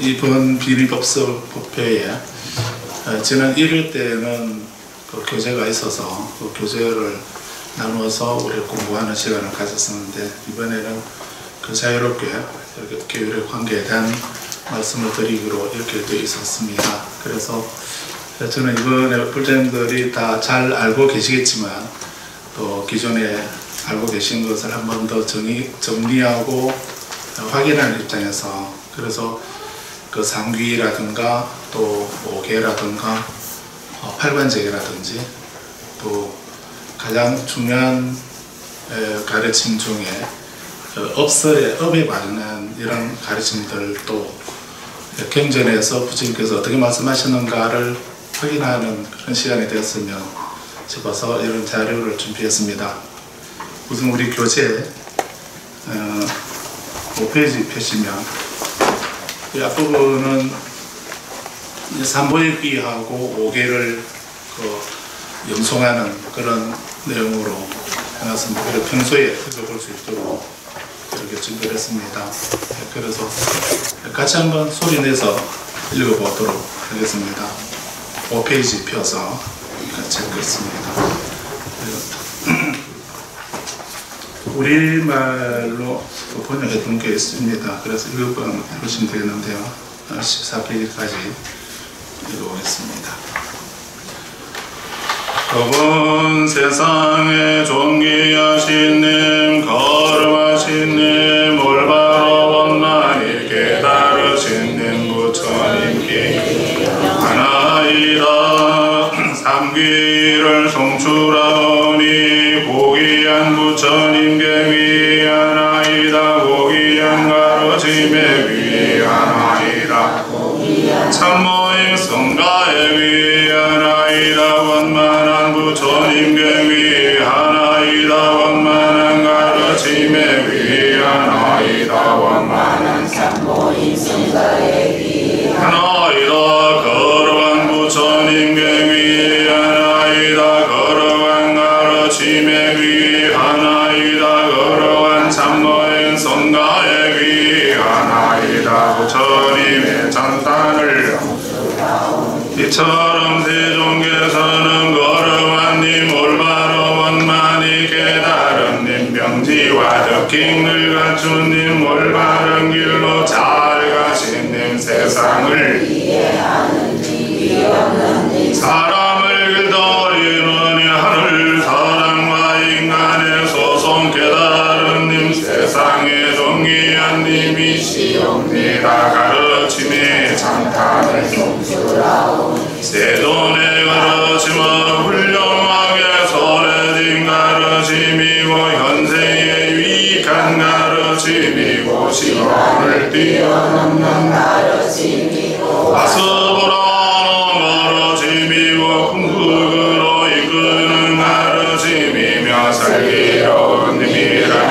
이번 비리법설법회에 지난 1일 때는 그 교재가 있어서 그 교재를 나누어서 우리 공부하는 시간을 가졌었는데, 이번에는 그 자유롭게 교육의 관계에 대한 말씀을 드리기로 이렇게 되어 있었습니다. 그래서 저는 이번에 불자님들이 다 잘 알고 계시겠지만, 또 기존에 알고 계신 것을 한 번 더 정리하고 확인하는 입장에서, 그래서 그 상귀라든가 또 오계라든가 팔관제라든지 또 가장 중요한 가르침 중에 업에 관한 이런 가르침들도 경전에서 부처님께서 어떻게 말씀하셨는가를 확인하는 그런 시간이 되었으면 싶어서 이런 자료를 준비했습니다. 우선 우리 교재 5페이지 펴시면 이 앞부분은 삼보일귀하고 5개를 염송하는 그런 내용으로 해놨습니다. 평소에 읽어볼 수 있도록 이렇게 준비를 했습니다. 그래서 같이 한번 소리내서 읽어보도록 하겠습니다. 5페이지 펴서 같이 읽겠습니다. 우리말로 번역했던 게 있습니다. 그래서 읽으시면 되겠는데요. 14페이지까지 읽어보겠습니다. 온 세상에 존귀하신 님, 거룩하신 님, 올바로 원만히 깨달으신 님 부처님께 하나이다. 삼귀를 송출하오니 고귀한 부처님께 위하나이다. 고귀한 가르침에 위하나이다. 참모임 성가에 위하나이다. 원만한 부처님께 위하나이다. 원만한 가르침에 위하나이다. 원만한 참모임 성가에 위하나이다. 거룩한 부처님께 위하나이다. 거룩한 가르침에 위하나이다. 거룩한 참모임 성가에 위하나이다. 부처님의 찬탄을 이처럼 세종께서는 거룩한 님, 올바로 원만히 깨달은 님, 명지와 덕행을 갖춘 님, 올바른 길로 잘 가신 님, 세상을 이해하는 님, 사람을 길들이는 하늘 사랑과 인간의 소송 깨달은 님, 세상에 존귀한 님이시옵니다. 가르침의 찬탄을 세존의 가르침은 훌륭하게 소래진 가르침이고 현세의 유익한 가르침이고 시간을 뛰어넘는 가르침이고 아스보라는 가르침이고 궁극으로 이끄는 가르침이며 슬기로운 님이라면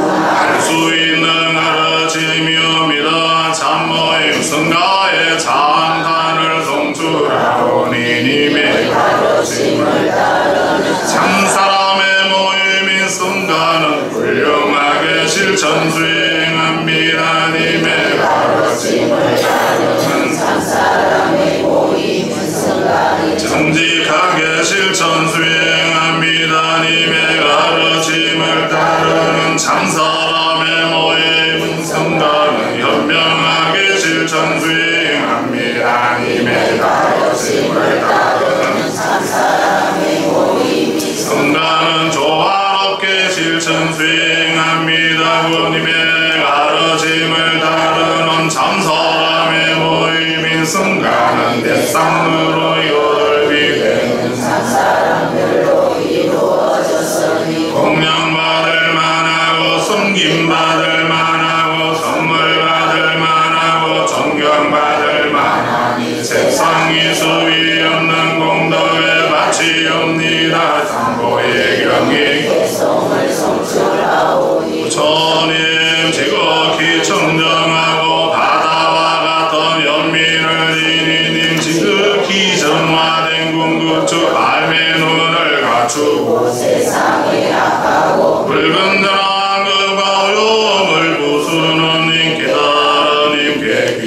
할 수 있는 가르침이옵니다. 참모임 성가의 찬탄을 송출하오니 님의 가르침을 따르는 참사람의 모임인 성가는 훌륭하게 실천 수행합니다. 님의 가르침을 따르는 참사람의 모임인 성가는 정직하게 실천 수행합니다. 님의 가르침을 따르는 참사람의 모임인 성가는 현명하게 실천 수행합니다. 님의 가르침을 따르는 참사람의 모임인 성가는 조화롭게 실천 수행합니다. 님의 가르침을 따르는 참사람의 모임인 성가는 대상으로 여덟비 되는 참사람들로 이루어졌으니 공양받을 만하고 섬김받을 만하고 선물 받을 만하고 존경받을 만하니 세상이 수위 없는 공덕에 바치옵니다. 담보의 경이 개성을 송출하오니 부처님 지극히 청정하고 바다와 같은 연민을 지니님 지극히 정화된 궁극주 발매 눈을 갖추고 세상에 악하고 불근들한 그 가요을 부수는 님 깨달은 님께 귀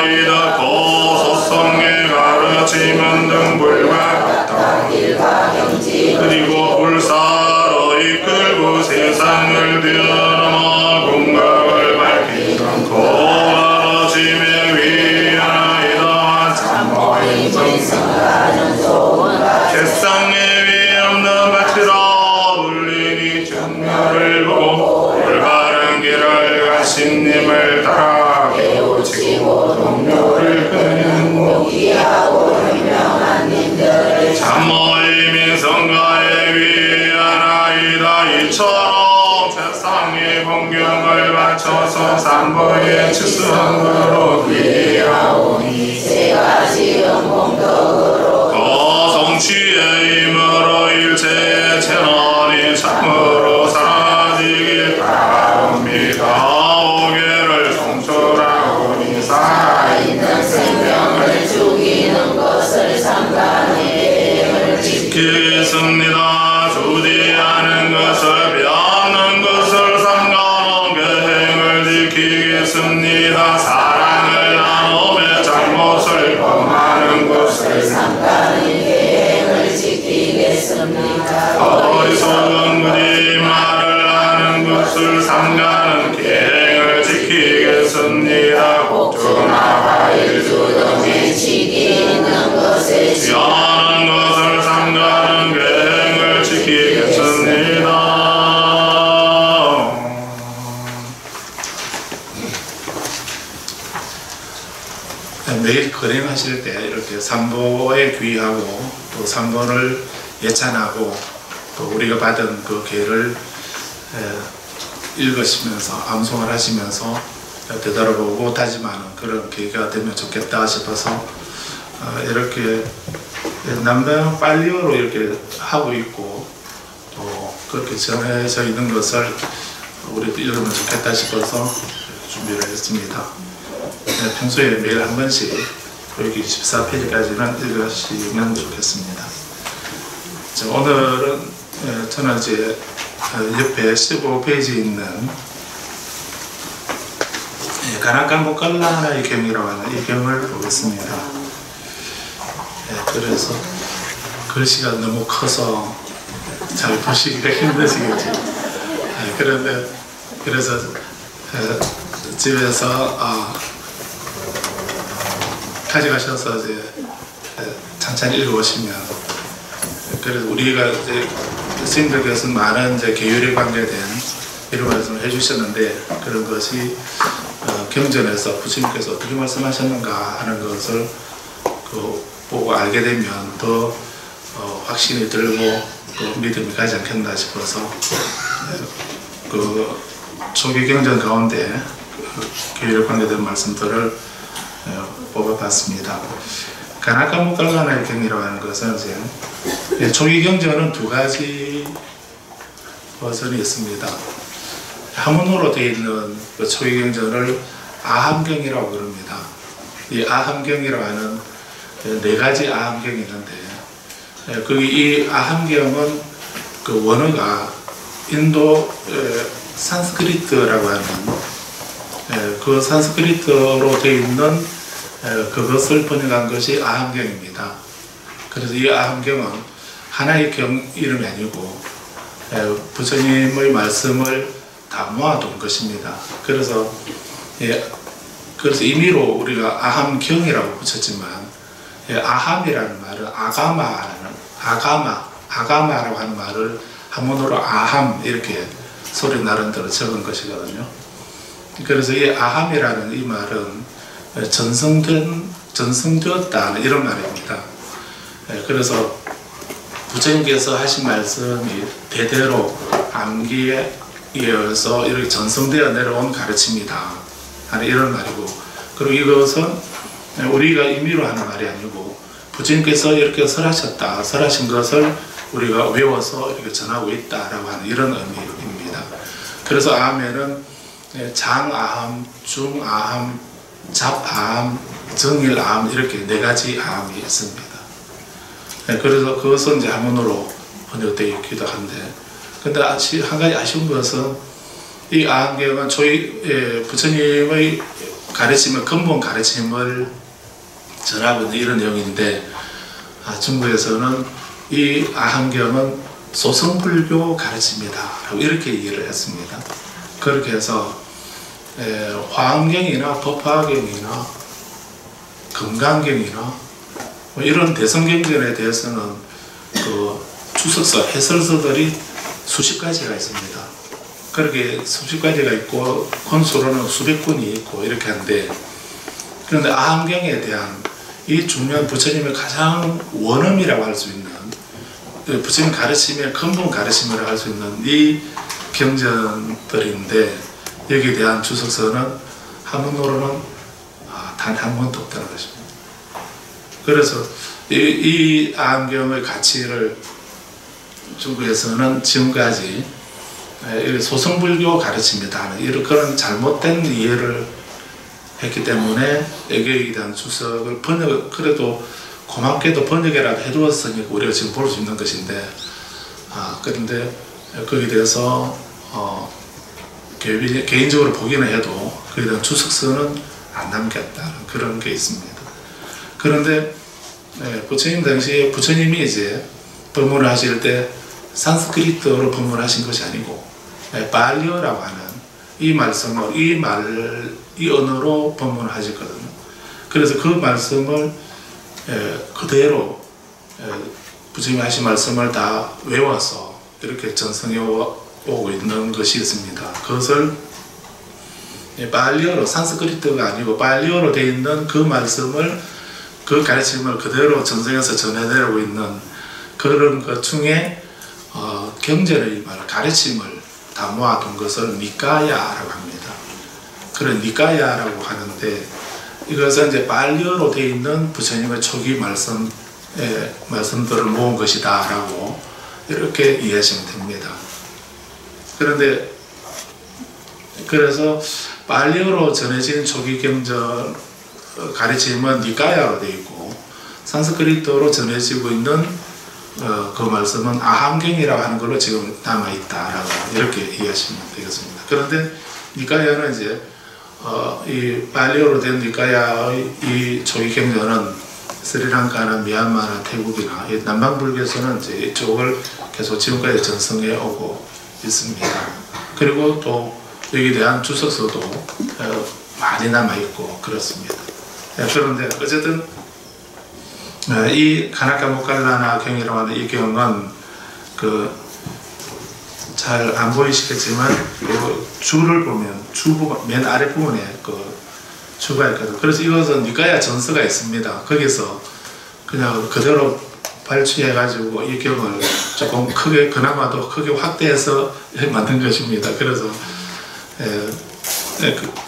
아나이다 고소성의 가르침은 등불과 같다. 그리고 불사로 이끌고 세상을 뛰어넘어 궁각을 밝히던 가르침의 위하나이다. 참모인 정성하는 소원과 세상에 위 없는 바치로 불리니 정멸을 보고 올바른 길을 가신님을 따라 깨우치고 동료를 끄는 무기하고 현명한 님들을 참모의 민성가에 위하나이다. 이처럼 세상의 공경을 바쳐서 산보의 칠성으로 귀하오니 세 가지 영공덕으로 거성취의 힘으로 일체의 채널이 참으로 사라지길 바랍니다. 오계를 성출하오니 살아있는 생명을 죽이는 것을 삼가하니 계획을 지키겠습니다. 주디하는 것을 비하는 것을 삼가하는 계획을 지키겠습니다. 사랑을 나누며 잘못을 범하는 것을 삼가하는 계획을 지키겠습니다. 어리석은 거짓말을 하는 것을 삼가하는 계획을 지키겠습니다. 복주나 과일 주둥이 지기 있는 것을 취하는 것을 삼가하는 계획을 지키겠습니다. 매일 거행하실 때 이렇게 삼보에 귀하고 또 삼보를 예찬하고 또 우리가 받은 그 기회를 읽으시면서 암송을 하시면서 되돌아보고 다짐하는 그런 기회가 되면 좋겠다 싶어서 이렇게 남당 빨리어로 이렇게 하고 있고 또 그렇게 정해져 있는 것을 우리도 읽으면 좋겠다 싶어서 준비를 했습니다. 평소에 매일 한 번씩 여기 14페이지까지는 읽으시면 좋겠습니다. 오늘은 저는 이제 옆에 15페이지에 있는 가나깐목갈라나의 경이라고 하는 이 경을 보겠습니다. 그래서 글씨가 너무 커서 잘 보시기가 힘드시겠죠. 그런데 그래서 집에서 가져가셔서 이제 천천히 읽어보시면, 그래서 우리가 이제 스님들께서는 많은 이제 계율에 관계된 이런 말씀을 해주셨는데, 그런 것이 경전에서 부처님께서 어떻게 말씀하셨는가 하는 것을 보고 알게 되면 더 확신이 들고 또 믿음이 가지 않겠나 싶어서 그 초기 경전 가운데 계율에 관계된 말씀들을 뽑아봤습니다. 가나깐목갈라나의 경이라고 하는 것은 이제 초기 경전은 두 가지 버전이 있습니다. 한문으로 되어 있는 그 초기 경전을 아함경이라고 그럽니다. 이 아함경이라고 하는 네 가지 아함경이 있는데, 이 아함경은 그 원어가 인도 산스크리트라고 하는 그 산스크리트로 되어 있는 그것을 번역한 것이 아함경입니다. 그래서 이 아함경은 하나의 경 이름이 아니고 부처님의 말씀을 다 모아둔 것입니다. 그래서 임의로 우리가 아함경이라고 붙였지만, 아함이라는 말은 아가마라고 하는 말을 한문으로 아함 이렇게 소리 나름대로 적은 것이거든요. 그래서 이 아함이라는 이 말은 전승되었다 이런 말입니다. 그래서 부처님께서 하신 말씀이 대대로 암기에 이어서 이렇게 전승되어 내려온 가르침이다 하는 이런 말이고, 그리고 이것은 우리가 임의로 하는 말이 아니고 부처님께서 이렇게 설하신 것을 우리가 외워서 이렇게 전하고 있다라고 하는 이런 의미입니다. 그래서 아함에는 장아함, 중아함, 잡아함, 정일아함 이렇게 네 가지 아함이 있습니다. 그래서 그것은 이제 한문으로 번역되어 있기도 한데, 근데 한 가지 아쉬운 것은 이 아함경은 부처님의 가르침을 근본 가르침을 전하고 있는 이런 내용인데 중국에서는 이 아함경은 소승불교 가르침이다 라고 이렇게 얘기를 했습니다. 그렇게 해서 화엄경이나 법화경이나 금강경이나 뭐 이런 대성경전에 대해서는 그 주석서, 해설서들이 수십 가지가 있습니다. 그렇게 수십 가지가 있고 권수로는 수백 권이 있고 이렇게 하는데, 그런데 아함경에 대한 이 중요한 부처님의 가장 원음이라고 할 수 있는 부처님 가르침의 근본 가르침이라고 할 수 있는 이 경전들인데, 여기에 대한 주석서는 한문으로는 단 한 권도 없다는 것입니다. 그래서 이 아함경의 가치를 중국에서는 지금까지 소승불교 가르침이다 이런 그런 잘못된 이해를 했기 때문에 여기에 대한 주석을 그래도 고맙게도 번역이라도 해두었으니까 우리가 지금 볼 수 있는 것인데, 그런데 거기에 대해서 개인적으로 보기는 해도 그에 대한 주석서는 안 남겼다는 그런 게 있습니다. 그런데 부처님 당시에 부처님이 이제 법문을 하실 때 산스크리트어로 법문하신 것이 아니고 발리어라고 하는 이 말씀을 이 언어로 법문을 하셨거든요. 그래서 그 말씀을 그대로 부처님이 하신 말씀을 다 외워서 이렇게 전승해 오고 있는 것이 있습니다. 그것을 발리어로, 산스크리트가 아니고 발리어로 되어 있는 그 말씀을, 그 가르침을 그대로 전승해서 전해내고 있는 그런 것 중에 경전의 가르침을 다 모아둔 것을 니까야라고 합니다. 그런 니까야라고 하는데, 이것은 이제 발리어로 되어 있는 부처님의 초기 말씀들을 모은 것이다 라고 이렇게 이해하시면 됩니다. 그런데 그래서 발리어로 전해진 초기 경전 가르침은 니까야로 되어 있고, 산스크리트어로 전해지고 있는 그 말씀은 아함경이라고 하는 걸로 지금 남아있다라고 이렇게 이해하시면 되겠습니다. 그런데 니까야는 이제 이 발리어로 된 니까야의 이 초기 경전은 스리랑카나 미얀마나 태국이나 남방불교에서는 이제 이쪽을 계속 지금까지 전승해 오고 있습니다. 그리고 또 여기에 대한 주석서도 많이 남아있고 그렇습니다. 그런데 어쨌든 이 가나카 모칼라나 경이라고 하는 이 경은 잘 안 보이시겠지만 그 줄을 보면 맨 아래 부분에 주가 있거든요. 그래서 이것은 니까야 전서가 있습니다. 거기서 그냥 그대로 발췌해 가지고 이 경을 조금 크게, 그나마도 크게 확대해서 만든 것입니다. 그래서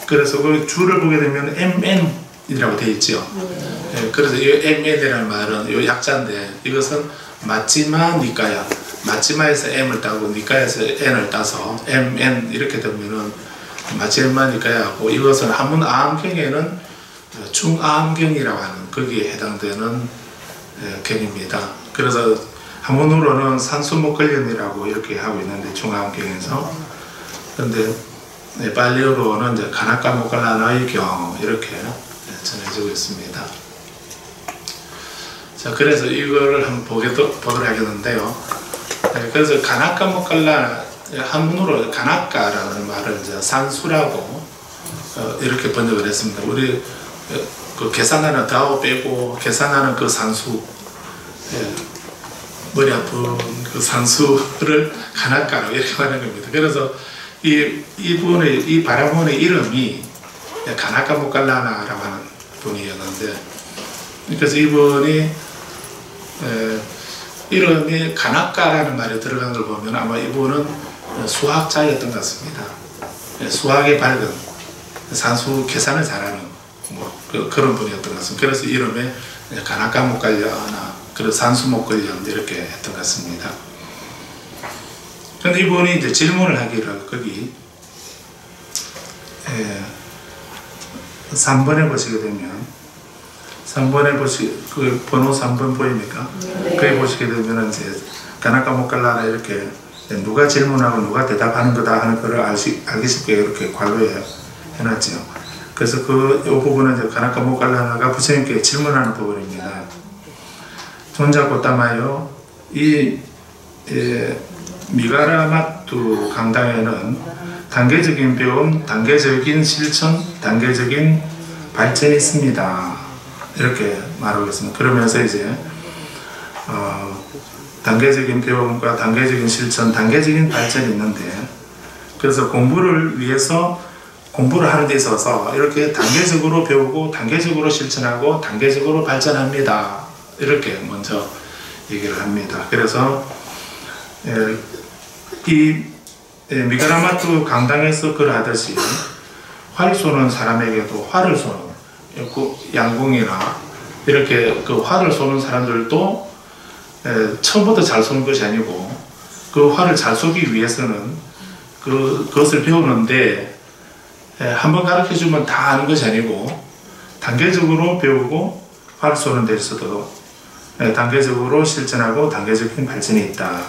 그래서 그 줄을 보게 되면 MN이라고 되어 있죠. 그래서 이 MN이라는 말은 이 약자인데, 이것은 마찌마 니까야, 마찌마에서 M을 따고 니까야에서 N을 따서 MN 이렇게 되면은 마찌마 니까야고, 이것은 한문 아함경에는 중아함경이라고 하는 거기에 해당되는 경입니다. 그래서 한문으로는 산수목걸림이라고 이렇게 하고 있는데 중아함경에서, 그런데 발리어로는 이제 가나카 모칼라나의 경 이렇게 전해지고 있습니다. 자, 그래서 이거를 한번 보도록 하겠는데요. 그래서 가나카 모칼라, 한문으로 가나카라는 말을 이제 산수라고 이렇게 번역을 했습니다. 우리 그 계산하는 다오 빼고 계산하는 그 산수, 머리 아픈 그 산수를 가나카라고 이렇게 말하는 겁니다. 그래서 이 바라본의 이름이 가나카 모칼라나라고 하는 분이었는데, 그래서 이분이 이름이 가나카라는 말이 들어간 걸 보면 아마 이분은 수학자였던 것 같습니다. 수학에 밝은, 산수 계산을 잘하는 그런 분이었던 것 같습니다. 그래서 이름에 가나카 모칼라나, 그리고 산수 목걸련 이렇게 했던 것 같습니다. 그런데 이분이 이제 질문을 하기를, 거기 3번에 보시게 되면, 3번에 그 번호 3번 보입니까? 네. 거기 보시게 되면 이제 가나카 모칼라나 이렇게 누가 질문하고 누가 대답하는 거다 하는 거를 알기 쉽게 이렇게 괄호에 해놨죠. 그래서 이 부분은 이제 가나카 모갈라나가 부처님께 질문하는 부분입니다. 존자 고타마요, 미가라마투 강당에는 단계적인 배움, 단계적인 실천, 단계적인 발전이 있습니다. 이렇게 말하고 있습니다. 그러면서 이제 단계적인 배움과 단계적인 실천, 단계적인 발전이 있는데, 그래서 공부를 위해서 공부를 하는 데 있어서 이렇게 단계적으로 배우고 단계적으로 실천하고 단계적으로 발전합니다. 이렇게 먼저 얘기를 합니다. 그래서 이 미가라마투 강당에서 그러하듯이 활 쏘는 사람에게도 활을 쏘는 양궁이나 이렇게 그 활을 쏘는 사람들도 처음부터 잘 쏘는 것이 아니고 그 활을 잘 쏘기 위해서는 그것을 배우는데 한번 가르쳐 주면 다 아는 것이 아니고 단계적으로 배우고 활 쏘는 데 있어도 단계적으로 실천하고 단계적인 발전이 있다.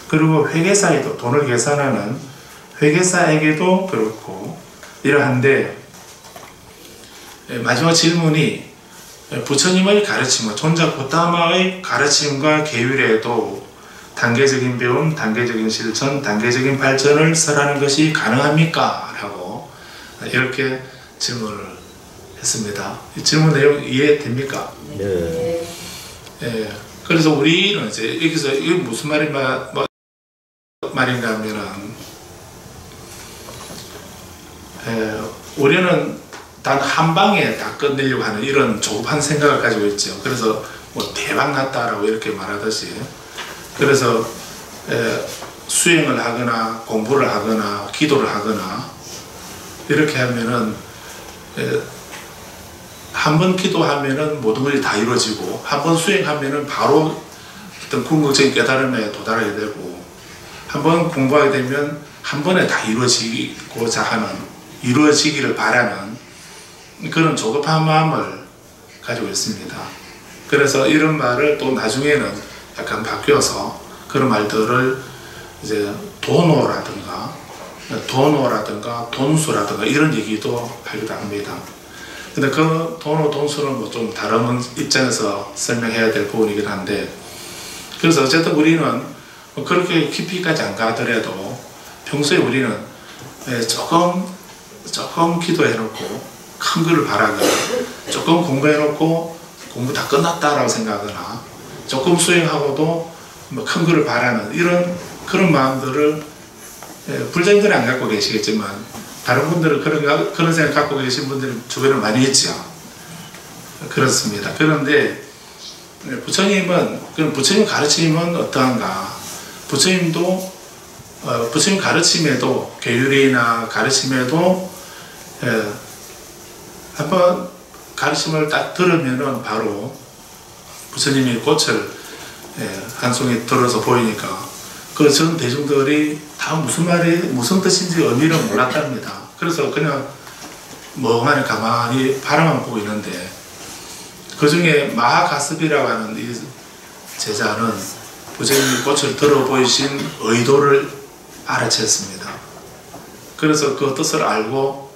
그리고 회계사에도, 돈을 계산하는 회계사에게도 그렇고 이러한데, 마지막 질문이 부처님의 가르침과 존자 고타마의 가르침과 계율에도 단계적인 배움, 단계적인 실천, 단계적인 발전을 설하는 것이 가능합니까? 라고 이렇게 질문을 했습니다. 이 질문 내용 이해됩니까? 네. 예, 그래서 우리는 이제 여기서 이게 무슨 말인가 하면은, 우리는 단 한 방에 다 끝내려고 하는 이런 조급한 생각을 가지고 있죠. 그래서 뭐 대박 났다라고 이렇게 말하듯이, 그래서 수행을 하거나 공부를 하거나 기도를 하거나 이렇게 하면은 한 번 기도하면은 모든 것이 다 이루어지고, 한 번 수행하면은 바로 어떤 궁극적인 깨달음에 도달하게 되고, 한 번 공부하게 되면 한 번에 다 이루어지고자 하는, 이루어지기를 바라는 그런 조급한 마음을 가지고 있습니다. 그래서 이런 말을 또 나중에는 약간 바뀌어서 그런 말들을 이제 도노라든가 돈수라든가 이런 얘기도 하기도 합니다. 근데 그 돈수는 뭐 좀 다른 입장에서 설명해야 될 부분이긴 한데, 그래서 어쨌든 우리는 그렇게 깊이까지 안 가더라도 평소에 우리는 조금 기도해놓고 큰 거를 바라거나, 조금 공부해놓고 공부 다 끝났다라고 생각하거나, 조금 수행하고도 뭐 큰 거를 바라는 그런 마음들을 불자님들은 안 갖고 계시겠지만 다른 분들은 그런 생각 갖고 계신 분들이 주변에 많이 있죠. 그렇습니다. 그런데 부처님 가르침은 어떠한가? 부처님도 부처님 가르침에도, 계율이나 가르침에도 한번 가르침을 딱 들으면은 바로 부처님이 꽃을 한 송이 들어서 보이니까 그 전 대중들이 다 무슨 뜻인지 의미를 몰랐답니다. 그래서 그냥 멍하니 가만히 바라만 보고 있는데, 그 중에 마하가스비라고 하는 이 제자는 부처님이 꽃을 들어 보이신 의도를 알아챘습니다. 그래서 그 뜻을 알고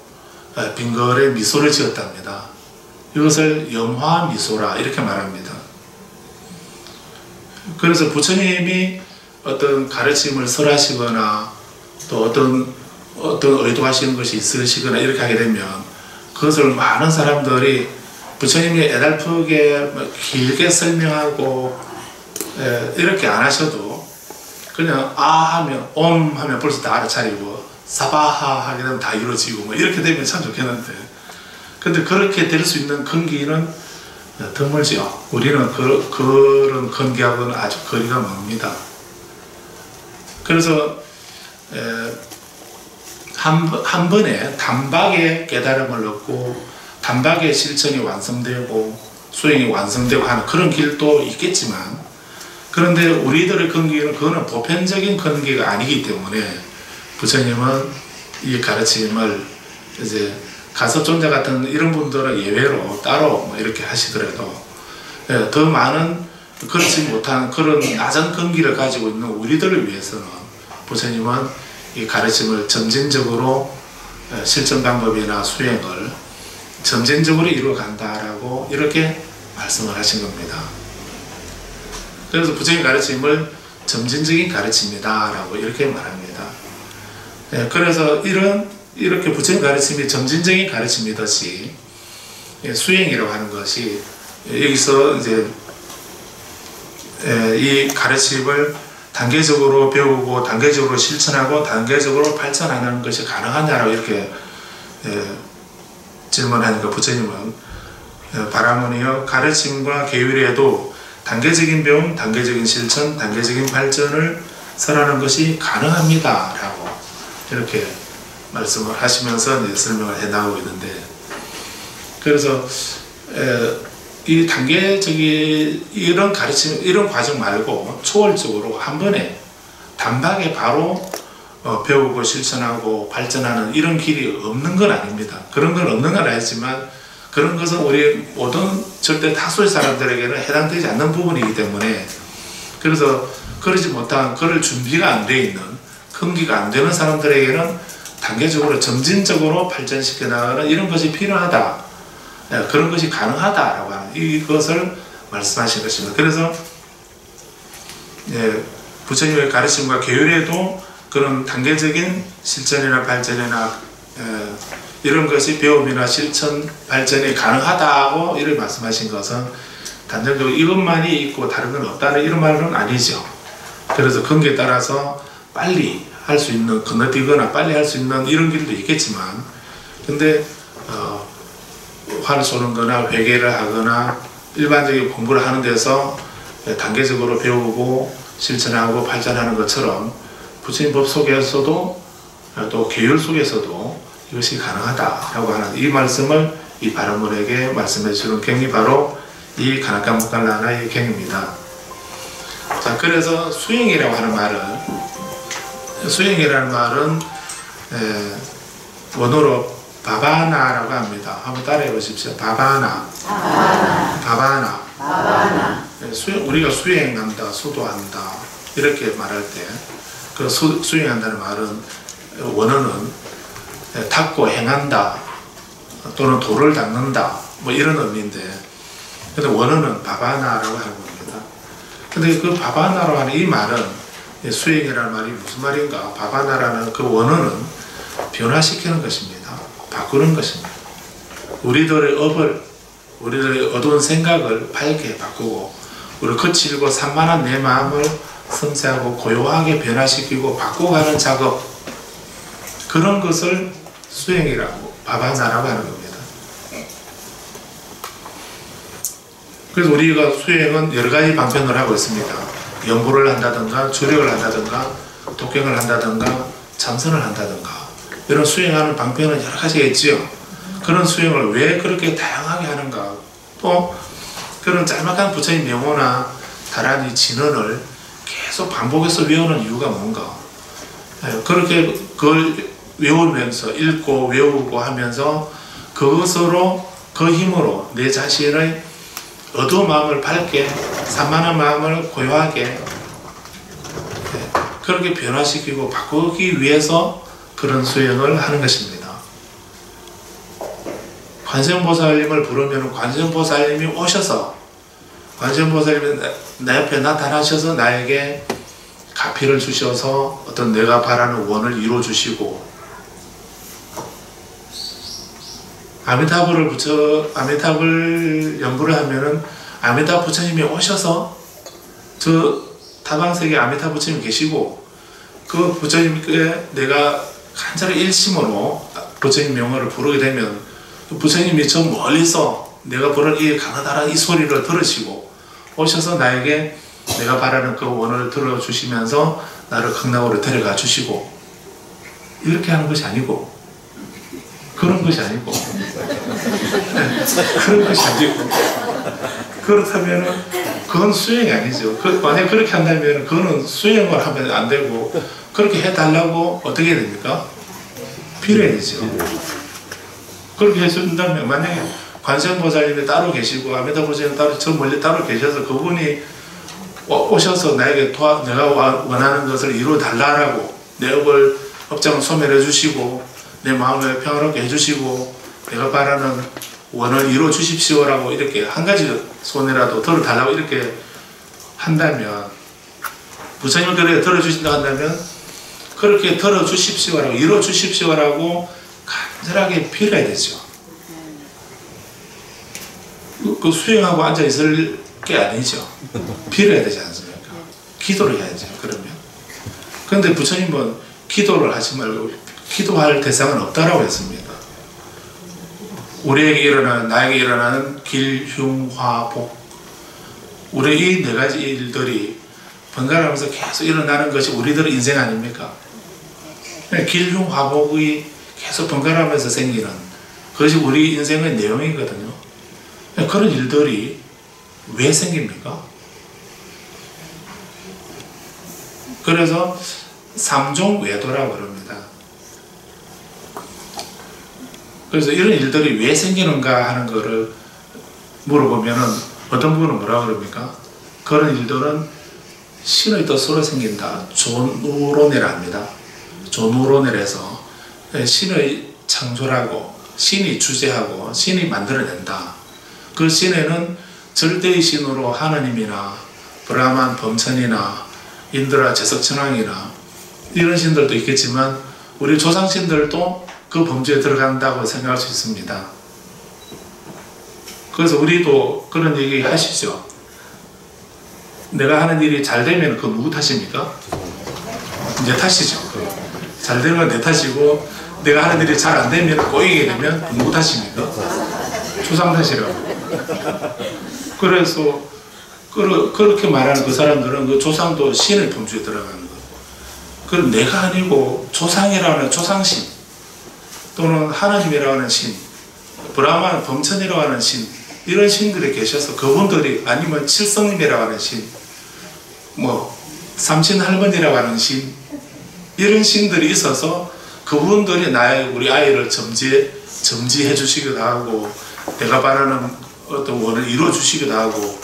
빙글에 미소를 지었답니다. 이것을 영화미소라 이렇게 말합니다. 그래서 부처님이 어떤 가르침을 설하시거나 또 어떤 의도하시는 것이 있으시거나 이렇게 하게 되면 그것을 많은 사람들이 부처님이 애달프게 길게 설명하고 이렇게 안 하셔도 그냥 하면 하면 벌써 다 알아차리고 사바하 하게 되면 다 이루어지고 뭐 이렇게 되면 참 좋겠는데, 근데 그렇게 될 수 있는 근기는 드물죠. 우리는 그런 근기하고는 아주 거리가 멉니다. 그래서 한 번에 단박에 깨달음을 얻고 단박에 실천이 완성되고 수행이 완성되고 하는 그런 길도 있겠지만, 그런데 우리들의 근기는 그거는 보편적인 근기가 아니기 때문에 부처님은 이 가르침을 이제 가섭존자 같은 이런 분들은 예외로 따로 뭐 이렇게 하시더라도 더 많은 그렇지 못한 그런 낮은 근기를 가지고 있는 우리들을 위해서는 부처님은 이 가르침을 점진적으로 실천 방법이나 수행을 점진적으로 이루어간다라고 이렇게 말씀을 하신 겁니다. 그래서 부처님 가르침을 점진적인 가르침이다라고 이렇게 말합니다. 그래서 이렇게 부처님 가르침이 점진적인 가르침이듯이 수행이라고 하는 것이 여기서 이제 이 가르침을 단계적으로 배우고 단계적으로 실천하고 단계적으로 발전하는 것이 가능하냐라고 이렇게 질문하니까 부처님은 바라모니여 가르침과 계율에도 단계적인 배움, 단계적인 실천, 단계적인 발전을 설하는 것이 가능합니다 라고 이렇게 말씀을 하시면서 이제 설명을 해 나가고 있는데, 그래서 이 단계적인 이런 가르침, 이런 과정 말고 초월적으로 한 번에 단박에 바로 배우고 실천하고 발전하는 이런 길이 없는 건 아닙니다. 그런 건 없는 건 아니지만 그런 것은 우리 모든 절대 다수의 사람들에게는 해당되지 않는 부분이기 때문에, 그래서 그러지 못한, 그럴 준비가 안 돼 있는, 근기가 안 되는 사람들에게는 단계적으로 점진적으로 발전시켜 나가는 이런 것이 필요하다, 그런 것이 가능하다라고 하는 이것을 말씀하신 것입니다. 그래서 부처님의 가르침과 계율에도 그런 단계적인 실천이나 발전이나 이런 것이 배움이나 실천, 발전이 가능하다고 이를 말씀하신 것은 단정적으로 이것만이 있고 다른 건 없다는 이런 말은 아니죠. 그래서 근기에 따라서 빨리 할 수 있는, 건너뛰거나 빨리 할 수 있는 이런 길도 있겠지만, 근데 화를 쏘는 거나 회개를 하거나 일반적인 공부를 하는 데서 단계적으로 배우고 실천하고 발전하는 것처럼 부처님 법 속에서도 또 계율 속에서도 이것이 가능하다라고 하는 이 말씀을 이 바라문에게 말씀해 주는 경이 바로 이 가나카무칼라나의 경입니다. 자, 그래서 수행이라고 하는 말은, 수행이라는 말은 원어로 바바나라고 합니다. 한번 따라해 보십시오. 바바나. 바바나. 우리가 수행한다, 수도한다 이렇게 말할 때 그 수행한다는 말은 원어는 닦고 행한다 또는 돌을 닦는다 뭐 이런 의미인데, 근데 원어는 바바나라고 하는 겁니다. 근데 그 바바나라고 하는 이 말은, 수행이라는 말이 무슨 말인가? 바바나라는 그 원어는 변화시키는 것입니다. 바꾸는 것입니다. 우리들의 업을, 우리들의 어두운 생각을 밝게 바꾸고, 우리 거칠고 산만한 내 마음을 섬세하고 고요하게 변화시키고 바꿔가는 작업, 그런 것을 수행이라고, 바바나라고 하는 겁니다. 그래서 우리가 수행은 여러 가지 방편을 하고 있습니다. 연보를 한다든가, 주력을 한다든가, 독경을 한다든가, 참선을 한다든가, 이런 수행하는 방편은 여러 가지가 있지요. 그런 수행을 왜 그렇게 다양하게 하는가? 또 그런 짤막한 부처님 명호나 다란히 진언을 계속 반복해서 외우는 이유가 뭔가? 그렇게 그걸 외우면서 읽고 외우고 하면서 그것으로, 그 힘으로 내 자신의 어두운 마음을 밝게, 산만한 마음을 고요하게 그렇게 변화시키고 바꾸기 위해서 그런 수행을 하는 것입니다. 관세음보살님을 부르면 관세음보살님이 오셔서, 관세음보살님이 내 옆에 나타나셔서 나에게 가피를 주셔서 어떤 내가 바라는 원을 이루어 주시고, 아미타불을 연부를 하면은 아미타 부처님이 오셔서 저 타방색에 아미타 부처님이 계시고, 그 부처님께 내가 간절히 일심으로 부처님 명호를 부르게 되면 부처님이 저 멀리서 내가 부르는 이 가나다란 이 소리를 들으시고 오셔서 나에게 내가 바라는 그 원을 들어주시면서 나를 극락으로 데려가 주시고, 이렇게 하는 것이 아니고, 그런 것이 아니고 그런 것이 아니고, 그렇다면 그건 수행이 아니죠. 만약 그렇게 한다면 그거는 수행을 하면 안 되고, 그렇게 해달라고 어떻게 해야 됩니까? 빌어야 되죠. 그렇게 해준다면, 만약에 관세음보살님이 따로 계시고 아미타 부처님 따로 저 멀리 따로 계셔서 그분이 오셔서 나에게 내가 원하는 것을 이루어 달라고 내 업장을 소멸해 주시고 내 마음을 평화롭게 해주시고 내가 바라는 원을 이루어 주십시오라고 이렇게 한 가지 손이라도 들어달라고 이렇게 한다면, 부처님을 그렇게 들어주신다 한다면 그렇게 들어주십시오라고 이루어 주십시오라고 간절하게 빌어야 되죠. 그 수행하고 앉아있을 게 아니죠. 빌어야 되지 않습니까? 기도를 해야죠. 그러면. 그런데 부처님은 기도를 하지 말고 기도할 대상은 없다라고 했습니다. 우리에게 일어나는, 나에게 일어나는 길, 흉, 화, 복, 우리 이 네 가지 일들이 번갈아가면서 계속 일어나는 것이 우리들의 인생 아닙니까? 길, 흉, 화, 복이 계속 번갈아가면서 생기는 그것이 우리 인생의 내용이거든요. 그런 일들이 왜 생깁니까? 그래서 삼종 외도라고 그럽니다. 그래서 이런 일들이 왜 생기는가 하는 거를 물어보면은 어떤 분은 뭐라고 그럽니까? 그런 일들은 신의 뜻으로 생긴다. 존우론이라 합니다. 존우론이라서 신의 창조라고, 신이 주재하고 신이 만들어낸다. 그 신에는 절대의 신으로 하느님이나 브라만, 범천이나 인드라, 제석천왕이나 이런 신들도 있겠지만 우리 조상신들도 그 범주에 들어간다고 생각할 수 있습니다. 그래서 우리도 그런 얘기 하시죠. 내가 하는 일이 잘 되면 그거 누구 탓입니까? 내 탓이죠. 잘 되는 건 내 탓이고 내가 하는 일이 잘 안 되면 꼬이게 되면 누구 탓입니까? 조상 탓이라고. 그래서 그렇게 말하는 그 사람들은 그 조상도 신의 범주에 들어가는 거예요. 그럼 내가 아니고 조상이라고 하는 조상신 또는 하나님이라고 하는 신, 브라만, 범천이라고 하는 신, 이런 신들이 계셔서 그분들이, 아니면 칠성님이라고 하는 신, 뭐 삼신할머니라고 하는 신, 이런 신들이 있어서 그분들이 우리 아이를 점지해 주시기도 하고 내가 바라는 어떤 원을 이루어 주시기도 하고,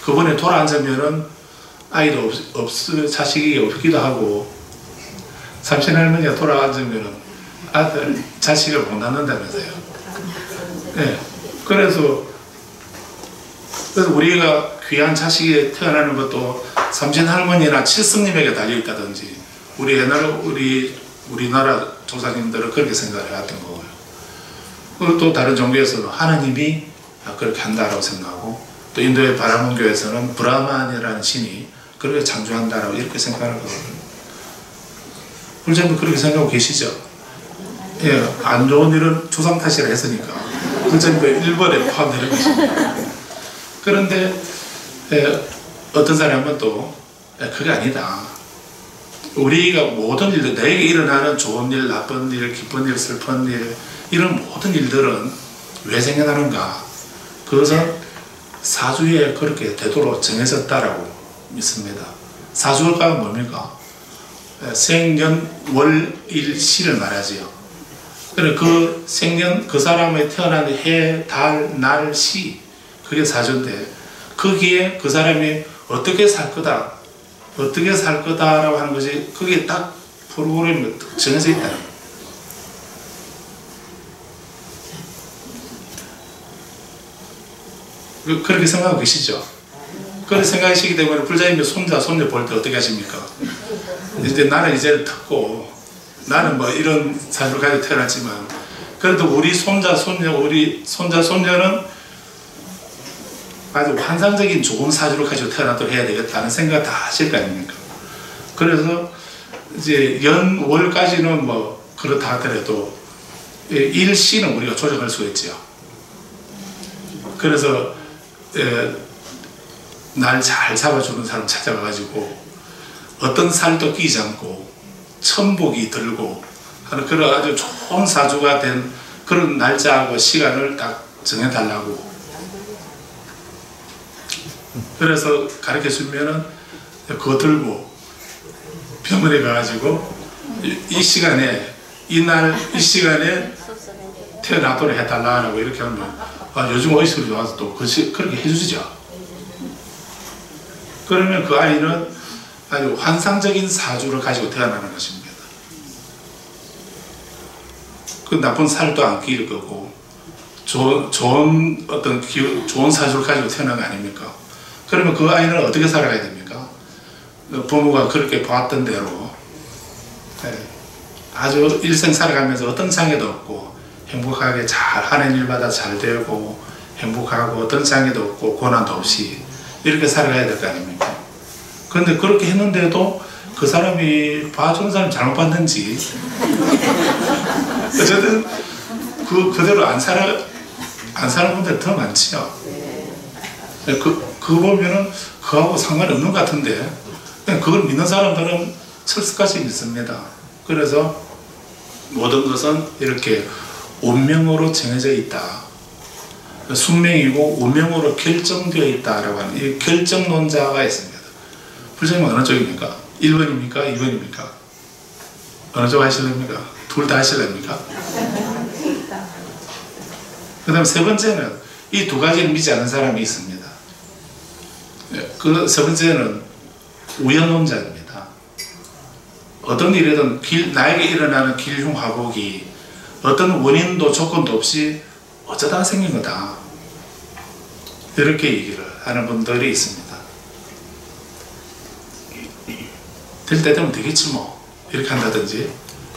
그분에 돌아앉으면은 아이도 자식이 없기도 하고, 삼신할머니가 돌아앉으면은 아들, 자식을 못 낳는다면서요. 네. 그래서 우리가 귀한 자식이 태어나는 것도 삼신할머니나 칠성님에게 달려있다든지, 우리나라 조상님들은 그렇게 생각을 해왔던 거고요. 그리고 또 다른 종교에서는 하나님이 그렇게 한다라고 생각하고, 또 인도의 바라문교에서는 브라만이라는 신이 그렇게 창조한다라고 이렇게 생각하는 거거든요. 불자님도 그렇게 생각하고 계시죠? 예, 안 좋은 일은 조상 탓이라 했으니까 불자님도 1번에 포함되는 것입니다. 그런데 어떤 사람은 또 그게 아니다. 우리가 모든 일들, 내게 일어나는 좋은 일, 나쁜 일, 기쁜 일, 슬픈 일, 이런 모든 일들은 왜 생겨나는가? 그것은 사주에 그렇게 되도록 정해졌다라고 믿습니다. 사주가 뭡니까? 생년, 월, 일, 시를 말하지요. 그래, 그 생년, 그 사람의 태어난 해, 달, 날, 시, 그게 사주인데, 거기에 그 사람이 어떻게 살 거다라고 하는 것이 그게 딱 프로그램이 정해져 있다는 거예요. 그렇게 생각하고 계시죠? 그렇게 생각하시기 때문에 불자님이 손자, 손녀 볼 때 어떻게 하십니까? 이제 나는 이제 듣고, 나는 뭐 이런 사주를 가지고 태어났지만, 그래도 우리 손자, 손녀는 아주 환상적인 좋은 사주를 가지고 태어나도록 해야 되겠다는 생각 다 하실 거 아닙니까? 그래서 이제 연월까지는 뭐 그렇다 하더라도 일시는 우리가 조정할 수가 있죠. 그래서 날 잘 잡아주는 사람 찾아가가지고 어떤 살도 끼지 않고 천복이 들고 하는 그런 아주 좋은 사주가 된 그런 날짜하고 시간을 딱 정해달라고. 그래서 가르쳐 주면은 그거 들고 병원에 가가지고 이 시간에 이 시간에 태어나도록 해달라고 이렇게 하면 요즘 어디서 와서 또 그렇게 해주시죠. 그러면 그 아이는 아주 환상적인 사주를 가지고 태어나는 것입니다. 그 나쁜 살도 안 끼일 거고 좋은 어떤 좋은 사주를 가지고 태어난 거 아닙니까? 그러면 그 아이는 어떻게 살아가야 됩니까? 부모가 그렇게 봤던 대로 아주 일생 살아가면서 어떤 장애도 없고 행복하게 잘 하는 일마다 잘 되고 행복하고 어떤 장애도 없고 고난도 없이 이렇게 살아가야 될 거 아닙니까? 그런데 그렇게 했는데도 그 사람이 봐주는 사람이 잘못 봤는지 어쨌든 그대로 안 사는 분들 더 많지요. 그 보면은 그하고 상관없는 것 같은데 그걸 믿는 사람들은 철수까지 믿습니다. 그래서 모든 것은 이렇게 운명으로 정해져 있다. 숙명이고 운명으로 결정되어 있다라고 하는 이 결정론자가 있습니다. 불자님은 어느 쪽입니까? 1번입니까? 2번입니까? 어느 쪽 하실랍니까? 둘 다 하실랍니까? 그 다음 세 번째는 이 두 가지를 믿지 않는 사람이 있습니다. 그 세 번째는 우연론자입니다. 어떤 일이든 나에게 일어나는 길흉화복이 어떤 원인도 조건도 없이 어쩌다가 생긴 거다. 이렇게 얘기를 하는 분들이 있습니다. 될 때 되면 되겠지 뭐 이렇게 한다든지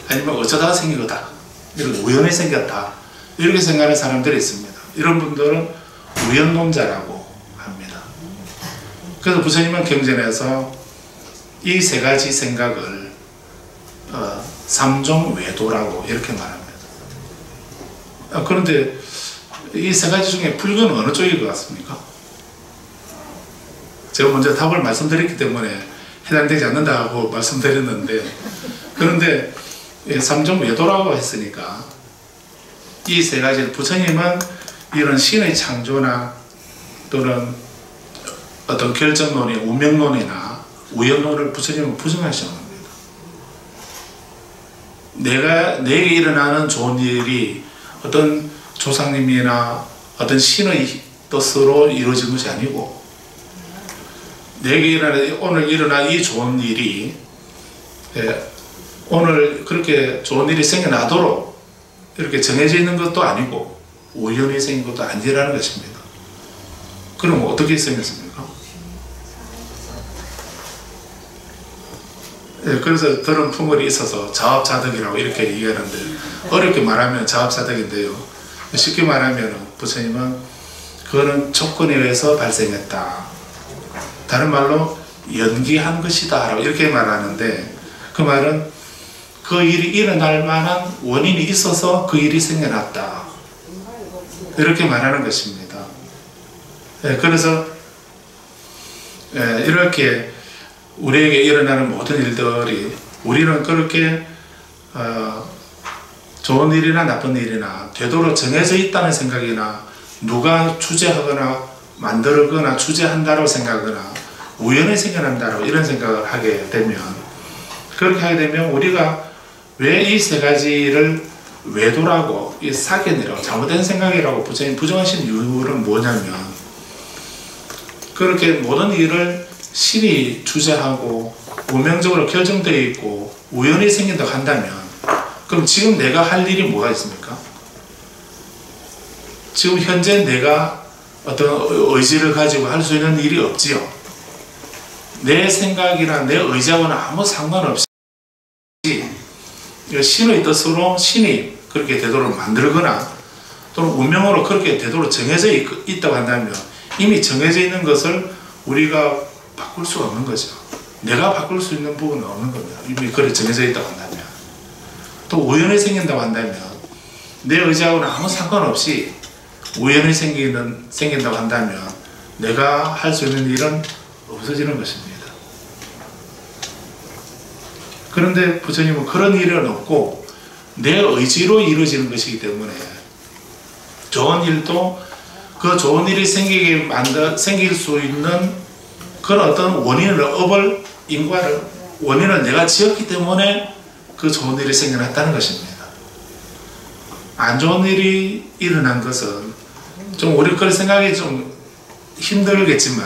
아니면 어쩌다가 생긴 거다. 이런 우연히 생겼다. 이렇게 생각하는 사람들이 있습니다. 이런 분들은 우연론자라고 합니다. 그래서 부처님은 경전에서 이 세 가지 생각을 삼종외도라고 이렇게 말합니다. 그런데 이 세 가지 중에 불교는 어느 쪽일 것 같습니까? 제가 먼저 답을 말씀드렸기 때문에 해당되지 않는다고 말씀드렸는데, 그런데 삼종외도라고 했으니까 이 세 가지, 부처님은 이런 신의 창조나 또는 어떤 결정론이 운명론이나 우연론을 부처님은 부정하시는 겁니다. 내게 일어나는 좋은 일이 어떤 조상님이나 어떤 신의 뜻으로 이루어진 것이 아니고, 내게 오늘 일어난 이 좋은 일이 오늘 그렇게 좋은 일이 생겨나도록 이렇게 정해져 있는 것도 아니고 우연히 생긴 것도 아니라는 것입니다. 그럼 어떻게 생겼습니까? 그래서 들은 풍월이 있어서 자업자득이라고 이렇게 얘기하는데, 어렵게 말하면 자업자득인데요, 쉽게 말하면 부처님은 그거는 조건에 의해서 발생했다, 다른 말로 연기한 것이다 라고 이렇게 말하는데, 그 말은 그 일이 일어날 만한 원인이 있어서 그 일이 생겨났다, 이렇게 말하는 것입니다. 그래서 이렇게 우리에게 일어나는 모든 일들이, 우리는 그렇게 좋은 일이나 나쁜 일이나 되도록 정해져 있다는 생각이나 누가 주재하거나 만들거나 주재한다고 생각하거나 우연히 생겨난다고 이런 생각을 하게 되면, 그렇게 하게 되면 우리가 왜 이 세 가지를 외도라고, 이 사견이라고, 잘못된 생각이라고 부처님 부정하신 이유는 뭐냐면, 그렇게 모든 일을 신이 주재하고 운명적으로 결정되어 있고 우연히 생긴다고 한다면, 그럼 지금 내가 할 일이 뭐가 있습니까? 지금 현재 내가 어떤 의지를 가지고 할 수 있는 일이 없지요. 내 생각이나 내 의지하고는 아무 상관없이 신의 뜻으로 신이 그렇게 되도록 만들거나 또는 운명으로 그렇게 되도록 정해져 있다고 한다면, 이미 정해져 있는 것을 우리가 바꿀 수가 없는 거죠. 내가 바꿀 수 있는 부분은 없는 겁니다. 이미 그래 정해져 있다고 한다면. 또 우연히 생긴다고 한다면 내 의지하고는 아무 상관없이 우연히 생긴다고 한다면 내가 할 수 있는 일은 없어지는 것입니다. 그런데 부처님은 그런 일은 없고 내 의지로 이루어지는 것이기 때문에, 좋은 일도 그 좋은 일이 생길 수 있는 그런 어떤 원인을, 인과를, 원인을 내가 지었기 때문에 그 좋은 일이 생겨났다는 것입니다. 안 좋은 일이 일어난 것은 좀 우리 그런 생각이 좀 힘들겠지만,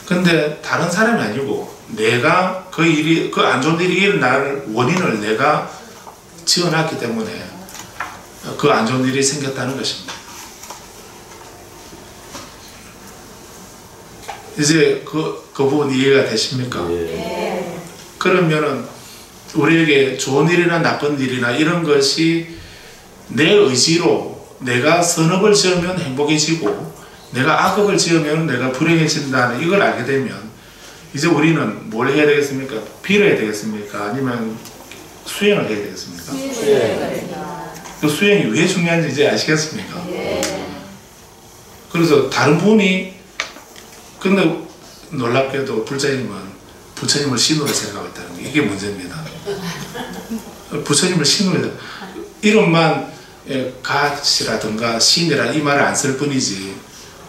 근데 다른 사람이 아니고 내가 그 안 좋은 일이 일어날 원인을 내가 지어놨기 때문에 그 안 좋은 일이 생겼다는 것입니다. 이제 그 부분 이해가 되십니까? 그러면은 우리에게 좋은 일이나 나쁜 일이나 이런 것이 내 의지로 내가 선업을 지으면 행복해지고 내가 악업을 지으면 내가 불행해진다는 이걸 알게 되면 이제 우리는 뭘 해야 되겠습니까? 빌어야 되겠습니까? 아니면 수행을 해야 되겠습니까? 그 수행이 왜 중요한지 이제 아시겠습니까? 그래서 다른 분이 근데 놀랍게도 불자님은 부처님을 신으로 생각하고 있다는 게 이게 문제입니다. 부처님을 신으로 이름만 가시라든가 신이라 이 말을 안 쓸 뿐이지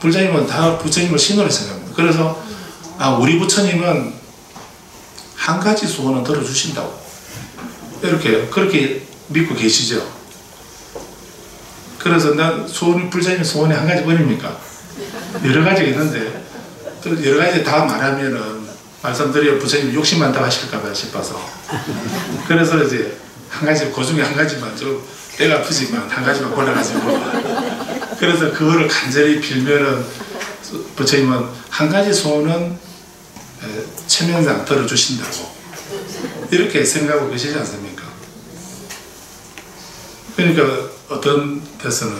불자님은 다 부처님을 신으로 생각합니다. 그래서 우리 부처님은 한 가지 소원은 들어주신다고 그렇게 믿고 계시죠. 그래서 난 불자님 소원이 한 가지뿐입니까? 여러 가지가 있는데 또 여러 가지 다 말하면은 말씀드려 부처님 욕심 많다고 하실까봐 싶어서 그래서 이제 한 가지 그 중에 한 가지만 좀 때가 아프지만 한 가지만 골라가지고 그래서 그거를 간절히 빌면은 부처님은 한 가지 소원은 체면상 들어주신다고 이렇게 생각하고 계시지 않습니까? 그러니까 어떤 데서는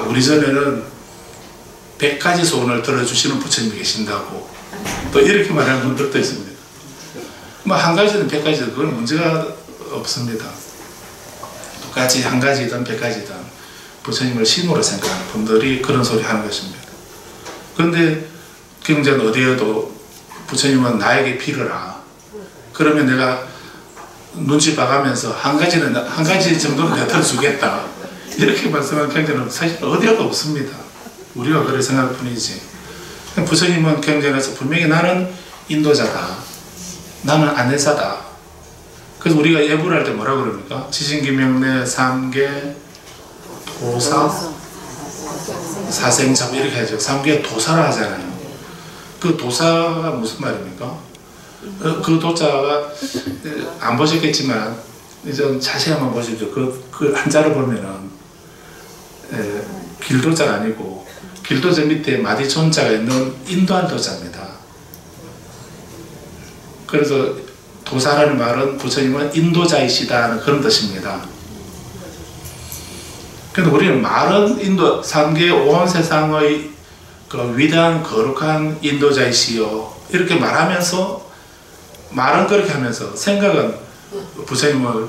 우리 전에는 100가지 소원을 들어주시는 부처님이 계신다고 또 이렇게 말하는 분들도 있습니다. 뭐 한 가지든 100가지든 그건 문제가 없습니다. 똑같이 한 가지든 100가지든 부처님을 신으로 생각하는 분들이 그런 소리 하는 것입니다. 그런데 경전 어디에도 부처님은 나에게 빌어라. 그러면 내가 눈치 봐가면서 한 가지 정도는 내가 들어주겠다. 이렇게 말씀하는 경전은 사실 어디에도 없습니다. 우리가 그렇게 생각할 뿐이지. 부처님은 경전에서 분명히 나는 인도자다. 나는 안내사다. 그래서 우리가 예불 할 때 뭐라 그럽니까? 지신기명래 삼계 도사 사생잡 이렇게 하죠. 삼계 도사라 하잖아요. 그 도사가 무슨 말입니까? 그 도자가 안 보셨겠지만 좀 자세히 한번 보십시오. 그 한자를 보면은 길도자가 아니고 길도자 밑에 마디존자가 있는 인도할 도자입니다. 그래서 도사라는 말은 부처님은 인도자이시다는 그런 뜻입니다. 그런데 우리는 말은 인도, 3계 온 세상의 그 위대한 거룩한 인도자이시여 이렇게 말하면서 말은 그렇게 하면서 생각은 부처님을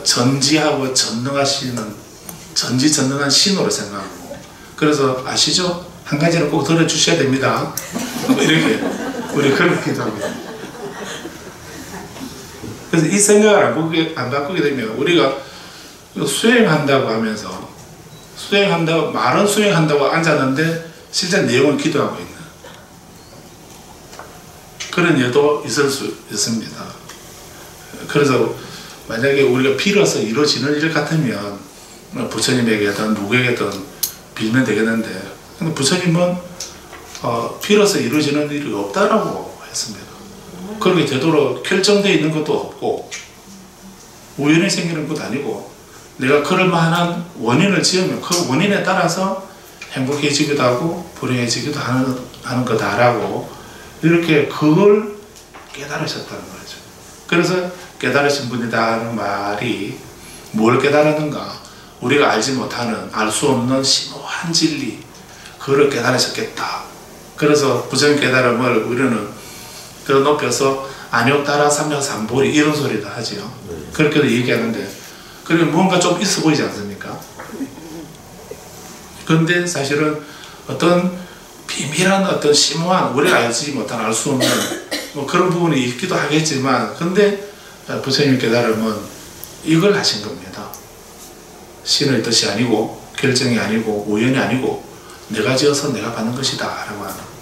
전지하고 전능하시는 전지전능한 신으로 생각하고 그래서 아시죠? 한 가지는 꼭 들어주셔야 됩니다. 이렇게 우리 그렇게 기도합니다. 그래서 이 생각을 안 바꾸게 되면 우리가 수행한다고 하면서 수행한다고 말은 수행한다고 앉았는데 실제 내용은 기도하고 있는 그런 예도 있을 수 있습니다. 그래서 만약에 우리가 빌어서 이루어지는 일 같으면 부처님에게든 누구에게든 빌면 되겠는데 부처님은 빌어서 이루어지는 일이 없다라고 했습니다. 그렇게 되도록 결정되어 있는 것도 없고 우연히 생기는 것도 아니고 내가 그럴 만한 원인을 지으면 그 원인에 따라서 행복해지기도 하고 불행해지기도 하는 거다라고 이렇게 그걸 깨달으셨다는 거죠. 그래서 깨달으신 분이다는 말이 뭘 깨달았는가? 우리가 알지 못하는 알 수 없는 심오한 진리 그걸 깨달으셨겠다. 그래서 부처님 깨달음을 우리는 더 높여서 안욕따라 삼력삼보리 이런 소리도 하지요. 그렇게도 얘기하는데 그리고 뭔가 좀 있어 보이지 않습니까? 그런데 사실은 어떤 비밀한 어떤 심오한 우리가 알지 못한 알 수 없는 뭐 그런 부분이 있기도 하겠지만 근데 부처님 깨달음은 이걸 하신 겁니다. 신의 뜻이 아니고 결정이 아니고 우연이 아니고 내가 지어서 내가 받는 것이다 라고 하는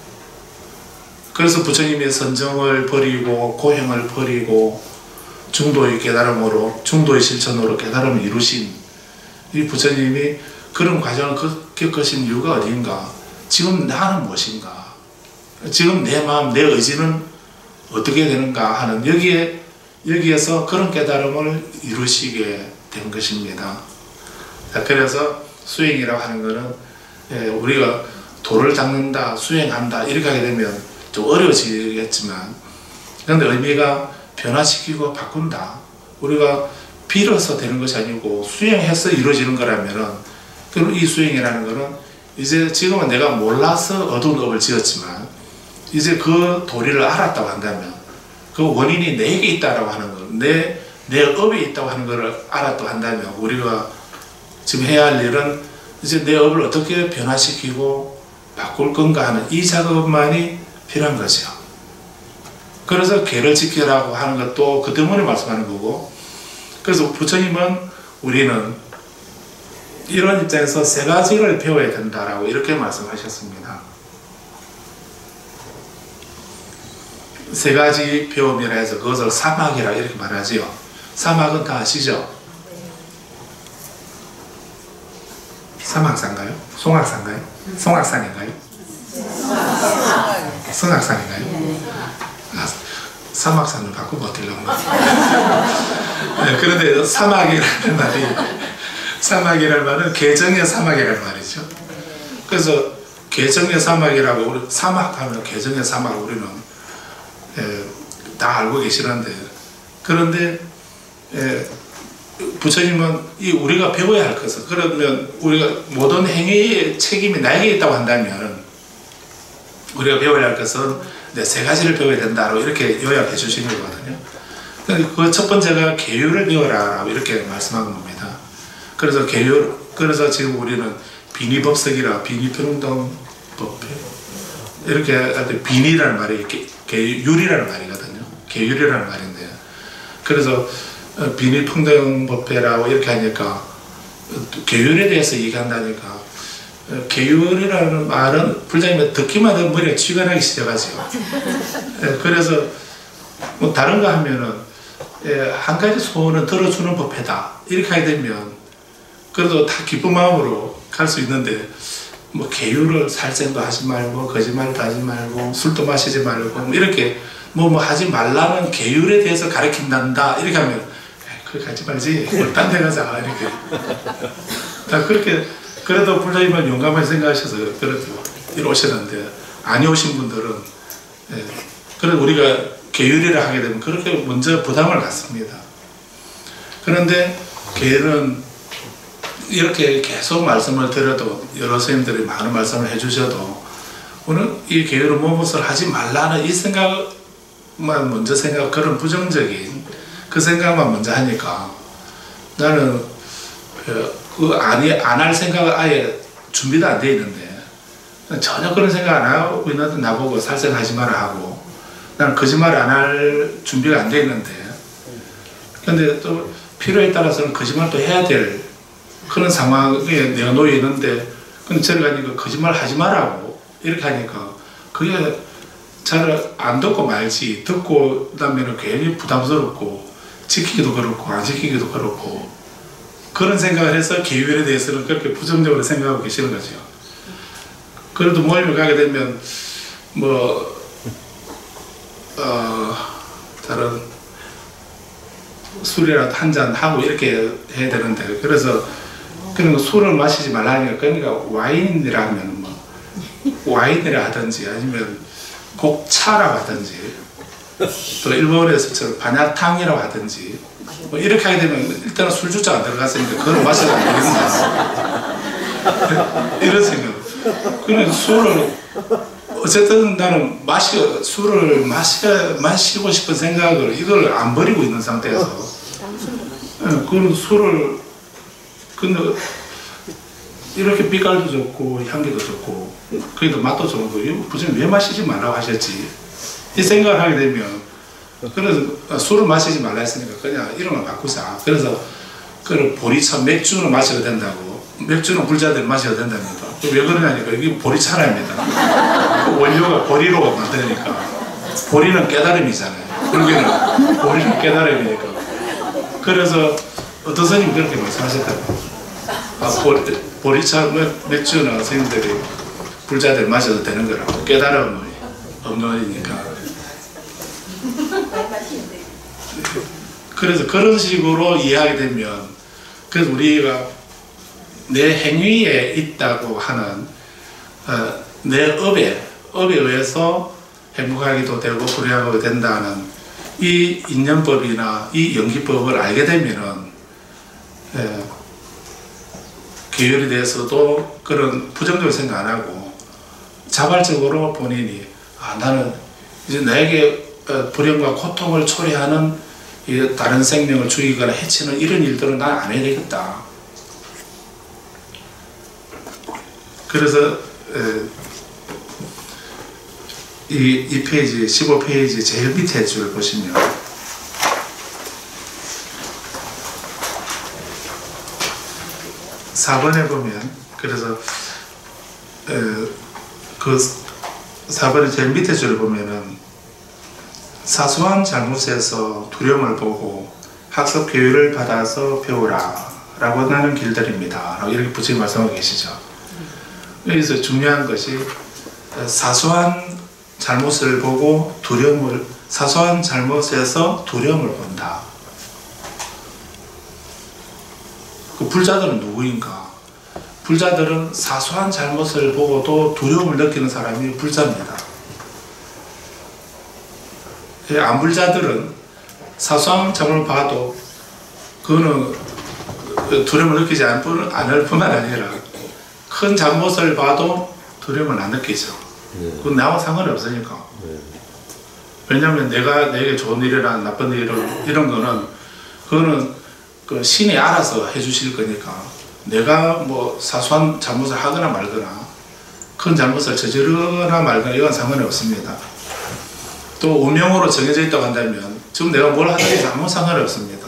그래서 부처님의 선정을 버리고 고행을 버리고 중도의 깨달음으로 중도의 실천으로 깨달음을 이루신 이 부처님이 그런 과정을 겪으신 이유가 어디인가 지금 나는 무엇인가 지금 내 마음 내 의지는 어떻게 되는가 하는 여기에서 그런 깨달음을 이루시게 된 것입니다. 그래서 수행이라고 하는 거는 우리가 돌을 닦는다, 수행한다 이렇게 하게 되면 좀 어려워지겠지만, 그런데 의미가 변화시키고 바꾼다. 우리가 빌어서 되는 것이 아니고 수행해서 이루어지는 거라면은, 그럼 이 수행이라는 거는 이제 지금은 내가 몰라서 어두운 업을 지었지만 이제 그 도리를 알았다고 한다면, 그 원인이 내게 있다라고 하는 거, 내 업에 있다고 하는 것을 알았다고 한다면, 우리가 지금 해야 할 일은 이제 내 업을 어떻게 변화시키고 바꿀 건가 하는 이 작업만이 필요한 거죠. 그래서 계를 지키라고 하는 것도 그 때문에 말씀하는 거고, 그래서 부처님은 우리는 이런 입장에서 세 가지를 배워야 된다라고 이렇게 말씀하셨습니다. 세 가지 배움이라 해서 그것을 사막이라 이렇게 말하지요. 사막은 다 아시죠? 사막산가요? 송악산가요? 송악산인가요? 성악산인가요? 아, 사막산을 바꾸고 어떻게려고. 네, 그런데 사막이라는 말은 계정의 사막이라는 말이죠. 그래서 계정의 사막이라고, 우리 사막하면 계정의 사막 우리는 다 알고 계시는데, 그런데 부처님은 우리가 배워야 할 것을, 그러면 우리가 모든 행위의 책임이 나에게 있다고 한다면 우리가 배워야 할 것은 세 가지를 배워야 된다고 이렇게 요약해 주시는 거거든요. 그 첫 번째가 계율을 배워라 이렇게 말씀한 겁니다. 그래서 그래서 지금 우리는 비니법석이라, 비니평등법회 이렇게 할 때 비니라는 말이 계율이라는 말이거든요. 계율이라는 말인데, 그래서 비니평등법회라고 이렇게 하니까 계율에 대해서 얘기한다니까, 계율이라는 말은 불자님이 듣기만 해도 머리가 쥐가 나기 시작하죠. 그래서 뭐 다른 거 하면은 한 가지 소원은 들어주는 법회다 이렇게 하게 되면 그래도 다 기쁜 마음으로 갈 수 있는데, 뭐 계율을 살생도 하지 말고 거짓말도 하지 말고 술도 마시지 말고 뭐 이렇게 뭐 하지 말라는 계율에 대해서 가르친단다 이렇게 하면 그렇게 하지 말지, 딴 데 가자 이렇게 다 그렇게. 그래도 불자님은 용감하게 생각하셔서 그래도 이리 오셨는데, 아니 오신 분들은 그래도 우리가 계율이라 하게 되면 그렇게 먼저 부담을 갖습니다. 그런데 계율은 이렇게 계속 말씀을 드려도, 여러 선생님들이 많은 말씀을 해주셔도 오늘 이 계율을 무엇을 하지 말라는 이 생각만 먼저 그런 부정적인 그 생각만 먼저 하니까 나는 안 할 생각을 아예 준비도 안 돼 있는데, 전혀 그런 생각 안 하고 있는데 나보고 살생하지 마라 하고, 나는 거짓말 안 할 준비가 안 돼 있는데, 근데 또 필요에 따라서는 거짓말도 해야 될 그런 상황에 내가 놓여 있는데, 근데 저리 가니까 거짓말 하지 마라고 이렇게 하니까 그게 잘 안 듣고 말지, 듣고 나면은 괜히 부담스럽고 지키기도 그렇고 안 지키기도 그렇고, 그런 생각을 해서 계율에 대해서는 그렇게 부정적으로 생각하고 계시는 거죠. 그래도 모임을 가게 되면 다른 술이라도 한잔 하고 이렇게 해야 되는데, 그래서 그런 술을 마시지 말라니까, 그러니까 와인이라면 와인이라 하든지 아니면 곡차라고 하든지, 또 일본에서처럼 반야탕이라고 하든지 이렇게 하게 되면 일단은 술주자 안 들어갔으니까 그걸 마셔도 안 되겠나 이런 생각. 그냥 술을 어쨌든 나는 술을 마시고 싶은 생각을 이걸 안 버리고 있는 상태에서 그런 술을, 근데 이렇게 빛깔도 좋고 향기도 좋고 그래도 맛도 좋은 거, 이거 부처님 왜 마시지 말라고 하셨지 이 생각을 하게 되면, 그래서 술을 마시지 말라 했으니까 그냥 이름을 바꾸자. 그래서 그 보리차 맥주는 마셔도 된다고, 맥주는 불자들 마셔도 된답니다. 왜 그러냐니까 이게 보리차랍니다. 그 원료가 보리로 만드니까, 보리는 깨달음이잖아요. 그러기는 보리는 깨달음이니까. 그래서 어떤 스님이 그렇게 말씀하셨다고. 보리차 맥주는 선생님들이 불자들 마셔도 되는 거라고, 깨달음이 없노니까. 그래서 그런 식으로 이해하게 되면, 그래서 우리가 내 행위에 있다고 하는 내 업에 의해서 행복하기도 되고 불행하게 된다는 이 인연법이나 이 연기법을 알게 되면은 계율에 대해서도 그런 부정적으로 생각 안 하고 자발적으로 본인이 나는 이제 나에게 불행과 고통을 초래하는 다른 생명을 죽이거나 해치는 이런 일들은 난 안 해야 되겠다. 그래서 이 페이지 15페이지 제일 밑에 줄 보시면 4번에 보면 그래서 그 4번의 제일 밑에 줄을 보면은 사소한 잘못에서 두려움을 보고 학습 교육을 받아서 배우라 라고 하는 길들입니다 라고 이렇게 부처님 말씀하고 계시죠. 여기서 중요한 것이 사소한 잘못을 보고 사소한 잘못에서 두려움을 본다. 그 불자들은 누구인가? 불자들은 사소한 잘못을 보고도 두려움을 느끼는 사람이 불자입니다. 안불자들은 사소한 잘못을 봐도 그거는 두려움을 느끼지 않을 뿐만 아니라 큰 잘못을 봐도 두려움을 안 느끼죠. 그건 나와 상관이 없으니까. 왜냐하면 내게 좋은 일이나 나쁜 일 이런 거는 그거는 그 신이 알아서 해주실 거니까 내가 뭐 사소한 잘못을 하거나 말거나 큰 잘못을 저지르거나 말거나 이건 상관이 없습니다. 또 운명으로 정해져 있다고 한다면 지금 내가 뭘 하든지 아무 상관이 없습니다.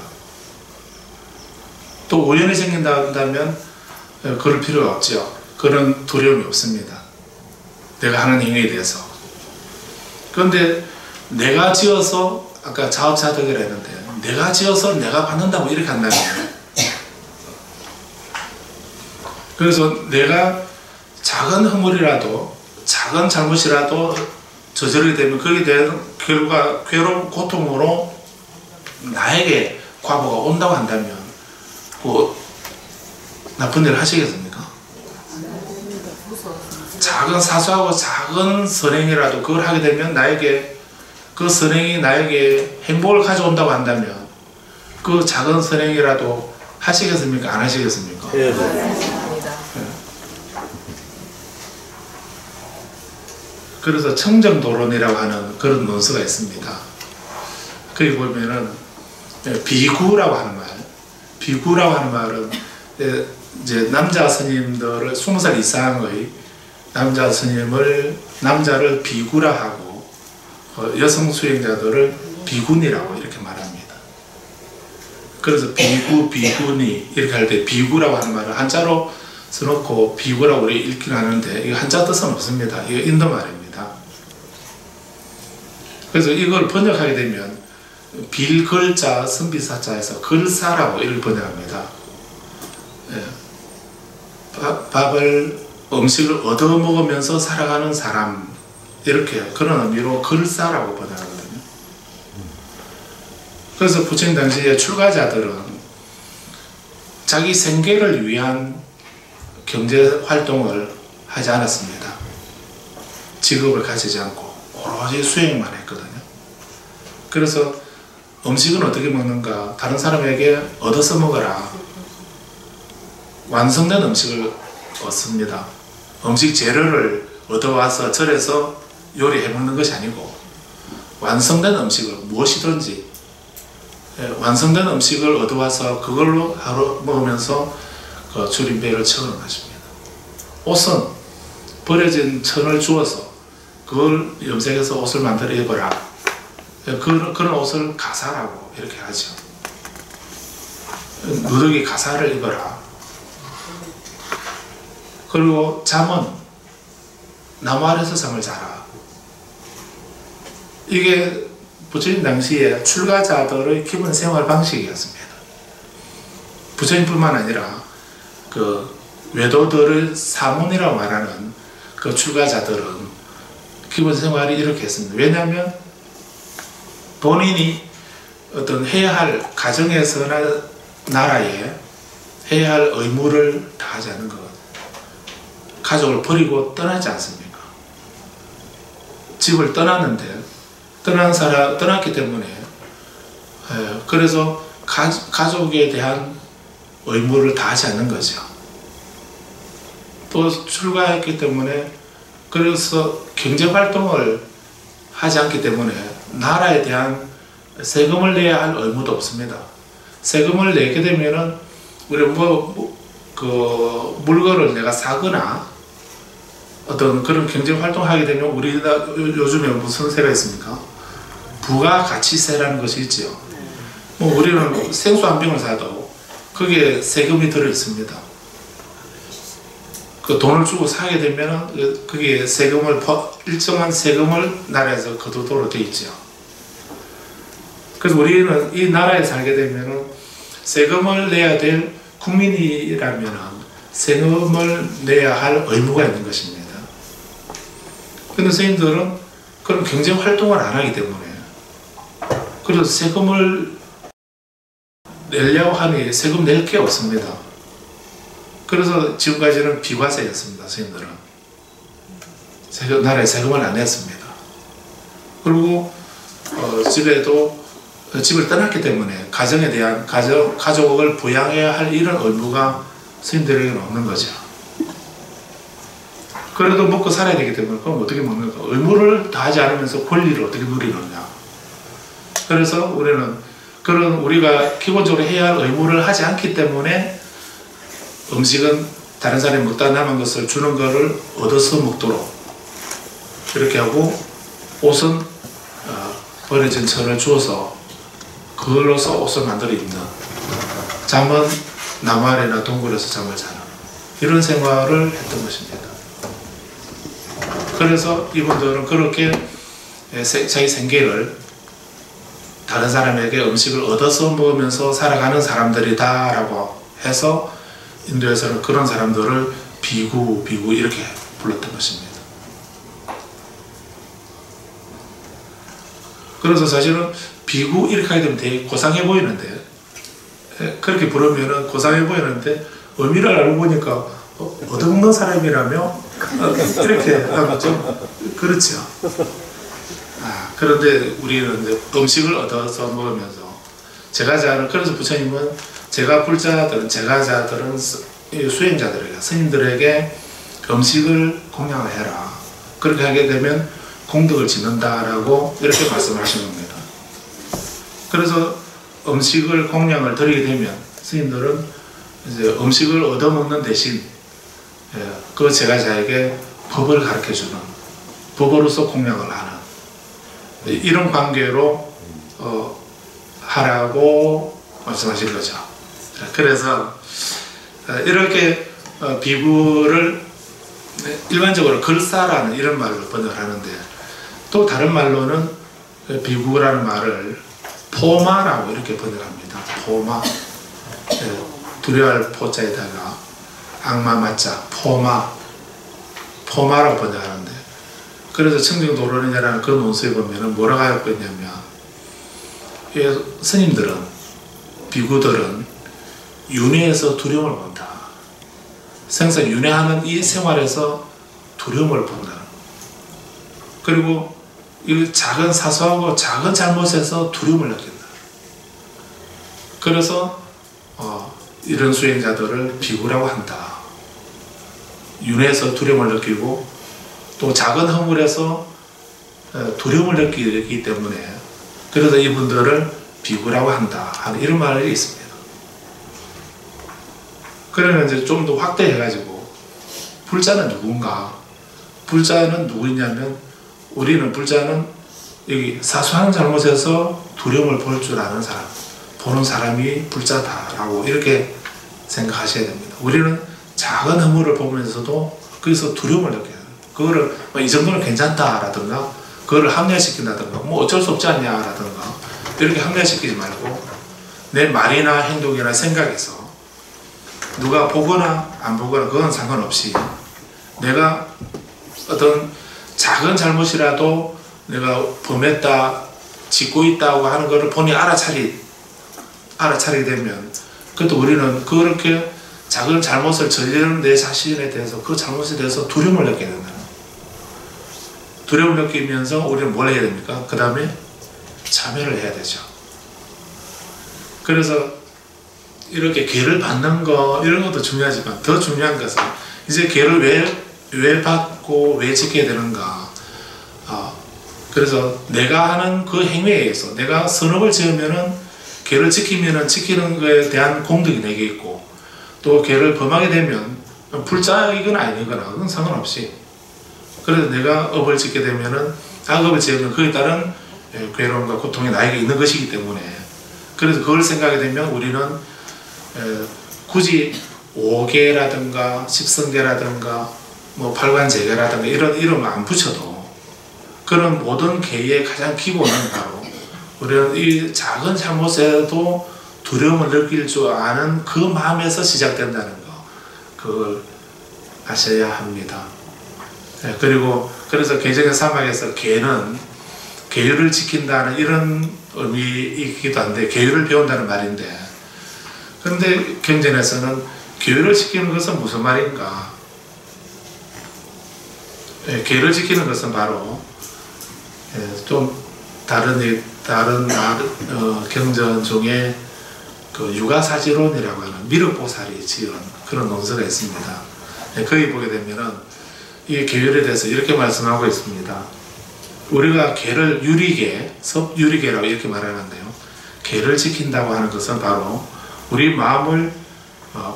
또 우연히 생긴다 한다면 그럴 필요가 없죠. 그런 두려움이 없습니다. 내가 하는 행위에 대해서. 그런데 내가 지어서 아까 자업자득이라 했는데 내가 지어서 내가 받는다고 이렇게 한다면 그래서 내가 작은 허물이라도 작은 잘못이라도 저지르게 되면 거기에 대한 결과 괴로움 고통으로 나에게 과보가 온다고 한다면 그 나쁜 일을 하시겠습니까? 작은 사소하고 작은 선행이라도 그걸 하게 되면 나에게 그 선행이 나에게 행복을 가져온다고 한다면 그 작은 선행이라도 하시겠습니까? 안 하시겠습니까? 네. 그래서 청정도론이라고 하는 그런 논수가 있습니다. 거기 보면은 비구라고 하는 말, 비구라고 하는 말은 이제 남자 스님들을 20살 이상의 남자를 비구라 하고 여성 수행자들을 비군이라고 이렇게 말합니다. 그래서 비구, 비군이 이렇게 할 때 비구라고 하는 말을 한자로 써놓고 비구라고 우리 읽긴 하는데 이거 한자 뜻은 없습니다. 이거 인도 말입니다. 그래서 이걸 번역하게 되면 빌글자 선비사자에서 글사라고 이렇게 번역합니다. 음식을 얻어먹으면서 살아가는 사람 이렇게 그런 의미로 글사라고 번역하거든요. 그래서 부처님 당시에 출가자들은 자기 생계를 위한 경제활동을 하지 않았습니다. 직업을 가지지 않고 오로지 수행만 했거든요. 그래서 음식은 어떻게 먹는가? 다른 사람에게 얻어서 먹어라. 완성된 음식을 얻습니다. 음식 재료를 얻어와서 절에서 요리해 먹는 것이 아니고 완성된 음식을 무엇이든지 완성된 음식을 얻어와서 그걸로 하루 먹으면서 그 주림배를 채우는 것입니다. 옷은 버려진 천을 주어서 그걸 염색해서 옷을 만들어 입어라. 그런 옷을 가사라고 이렇게 하죠. 누더기 가사를 입어라. 그리고 잠은 나무 아래서 잠을 자라. 이게 부처님 당시에 출가자들의 기본 생활 방식이었습니다. 부처님뿐만 아니라 그 외도들의 사문이라고 말하는 그 출가자들은 기본 생활이 이렇게 했습니다. 왜냐하면 본인이 어떤 해야 할 가정에서나 나라에 해야 할 의무를 다하지 않는 것. 가족을 버리고 떠나지 않습니까? 집을 떠났는데 떠났기 때문에 그래서 가족에 대한 의무를 다하지 않는 거죠. 또 출가했기 때문에 그래서 경제활동을 하지 않기 때문에 나라에 대한 세금을 내야 할 의무도 없습니다. 세금을 내게 되면은 우리 그 물건을 내가 사거나 어떤 그런 경제활동을 하게 되면 우리나라 요즘에 무슨 세가 있습니까? 부가가치세라는 것이 있죠. 우리는 생수 한 병을 사도 거기에 세금이 들어 있습니다. 그 돈을 주고 사게 되면 거기에 일정한 세금을 나라에서 거두도록 되어 있죠. 그래서 우리는 이 나라에 살게 되면 세금을 내야 될 국민이라면 세금을 내야 할 의무가 있는 것입니다. 그런데 선생님들은 그런 경제활동을 안 하기 때문에 그래서 세금을 내려고 하니 세금 낼 게 없습니다. 그래서 지금까지는 비과세였습니다. 선생님들은 나라에 세금을 안 냈습니다. 그리고 집을 떠났기 때문에 가정에 대한 가족을 부양해야 할 이런 의무가 선생님들에게는 없는 거죠. 그래도 먹고 살아야 되기 때문에 그럼 어떻게 먹는가? 의무를 다하지 않으면서 권리를 어떻게 누리느냐? 그래서 우리가 기본적으로 해야 할 의무를 하지 않기 때문에 음식은 다른 사람이 먹다 남은 것을 주는 것을 얻어서 먹도록 이렇게 하고, 옷은 버려진 천을 주어서 그걸로서 옷을 만들어 입는, 잠은 나무 아래나 동굴에서 잠을 자는 이런 생활을 했던 것입니다. 그래서 이분들은 그렇게 자기 생계를 다른 사람에게 음식을 얻어서 먹으면서 살아가는 사람들이다 라고 해서 인도에서는 그런 사람들을 비구 이렇게 불렀던 것입니다. 그래서 사실은 비구 이렇게 하게 되면 되게 고상해 보이는데, 그렇게 부르면 고상해 보이는데 의미를 알고 보니까 얻어먹는 사람이라며 이렇게 하면 좀 그렇죠. 그런데 우리는 이제 음식을 얻어서 먹으면서 제가자는, 그래서 부처님은 제가자들은 수행자들에게, 스님들에게 음식을 공양을 해라. 그렇게 하게 되면 공덕을 짓는다라고 이렇게 말씀을 하신 겁니다. 그래서 음식을 공양을 드리게 되면 스님들은 이제 음식을 얻어먹는 대신 그 제가자에게 법을 가르쳐주는, 법으로서 공양을 하는 이런 관계로 하라고 말씀하신 거죠. 그래서 이렇게 비구를 일반적으로 글사라는 이런 말로 번역을 하는데, 또 다른 말로는 비구라는 말을 포마라고 이렇게 번역합니다. 포마, 두려워할 포자에다가 악마 맞자, 포마라고 번역하는데, 그래서 청정도론이라는 그 논수에 보면은 뭐라고 하고 있냐면, 스님들은, 비구들은 윤회에서 두려움을 본다. 생사 윤회하는 이 생활에서 두려움을 본다. 그리고 이 작은 사소하고 작은 잘못에서 두려움을 느낀다. 그래서 이런 수행자들을 비구라고 한다. 윤회에서 두려움을 느끼고 또 작은 허물에서 두려움을 느끼기 때문에, 그래서 이분들을 비구라고 한다 하는 이런 말이 있습니다. 그러면 이제 좀 더 확대해가지고 불자는 누군가? 불자는 누구냐면, 우리는 불자는 여기 사소한 잘못에서 두려움을 볼 줄 아는 사람, 보는 사람이 불자다라고 이렇게 생각하셔야 됩니다. 우리는 작은 허물을 보면서도 거기서 두려움을 느껴요. 그거를 이 정도는 괜찮다라든가, 그거를 합리화시킨다든가, 뭐 어쩔 수 없지 않냐라든가 이렇게 합리화시키지 말고, 내 말이나 행동이나 생각에서 누가 보거나 안 보거나 그건 상관없이 내가 어떤 작은 잘못이라도 내가 범했다, 짓고 있다고 하는 것을 본인이 알아차리게 되면, 그것도 우리는 그렇게 작은 잘못을 저지르는 내 자신에 대해서 그 잘못에 대해서 두려움을 느끼게 된다. 두려움을 느끼면서 우리는 뭘 해야 됩니까? 그 다음에 참여를 해야 되죠. 그래서 이렇게 계를 받는 거 이런 것도 중요하지만 더 중요한 것은 이제 계를 왜 받고 왜 지켜야 되는가. 그래서 내가 하는 그 행위에 의해서 내가 선업을 지으면은 계를 지키면은 지키는 것에 대한 공덕이 내게 있고 또 계를 범하게 되면 불자이거나 아니거나 그건 상관없이 그래서 내가 업을 짓게 되면은 악업을 지으면 그에 따른 괴로움과 고통이 나에게 있는 것이기 때문에 그래서 그걸 생각하게 되면 우리는 굳이 5계라든가 10성계라든가 뭐 팔관제계라든가 이런 이름 안 붙여도 그런 모든 계의 가장 기본은 바로 우리는 이 작은 잘못에도 두려움을 느낄 줄 아는 그 마음에서 시작된다는 거 그걸 아셔야 합니다. 그리고 그래서 계정의 사막에서 계는 계율을 지킨다는 이런 의미이기도 한데 계율을 배운다는 말인데 그런데 경전에서는 계율을 지키는 것은 무슨 말인가? 계율을 지키는 것은 바로 좀 다른 경전 중에 그 유가사지론이라고 하는 미륵보살이 지은 그런 논서가 있습니다. 거기 보게 되면은 이 계율에 대해서 이렇게 말씀하고 있습니다. 우리가 계를 유리계, 섭유리계라고 이렇게 말하는데요. 계를 지킨다고 하는 것은 바로 우리 마음을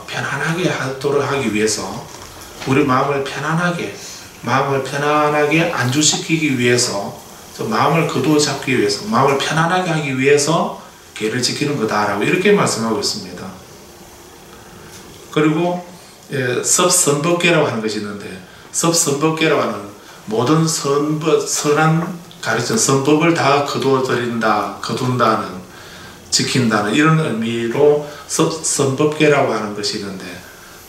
편안하게 하도록 하기 위해서 우리 마음을 편안하게 안주시키기 위해서 마음을 거두어 잡기 위해서 마음을 편안하게 하기 위해서 계를 지키는 거다라고 이렇게 말씀하고 있습니다. 그리고 섭선법계라고 하는 것이 있는데 섭선법계라고 하는 모든 선한 가르침 선법을 다 거둔다는 지킨다는 이런 의미로 섭선법계라고 하는 것이 있는데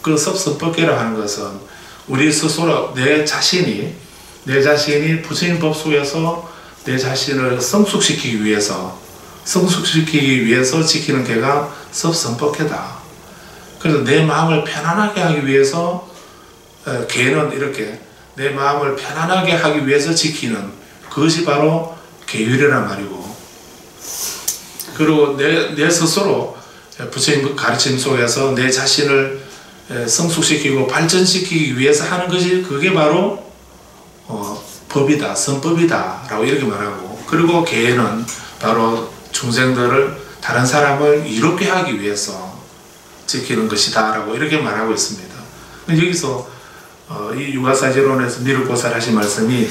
그 섭선법계라고 하는 것은 우리 스스로 내 자신이 부처님 법 속에서 내 자신을 성숙시키기 위해서 지키는 계가 섭선법계다. 그래서 내 마음을 편안하게 하기 위해서 계는 이렇게 내 마음을 편안하게 하기 위해서 지키는 그것이 바로 계율이란 말이고 그리고 내 스스로 부처님 가르침 속에서 내 자신을 성숙시키고 발전시키기 위해서 하는 것이 그게 바로 법이다, 선법이다 라고 이렇게 말하고 그리고 계는 바로 중생들을 다른 사람을 이롭게 하기 위해서 지키는 것이다 라고 이렇게 말하고 있습니다. 여기서 이 유가사지론에서 미륵보살 하신 말씀이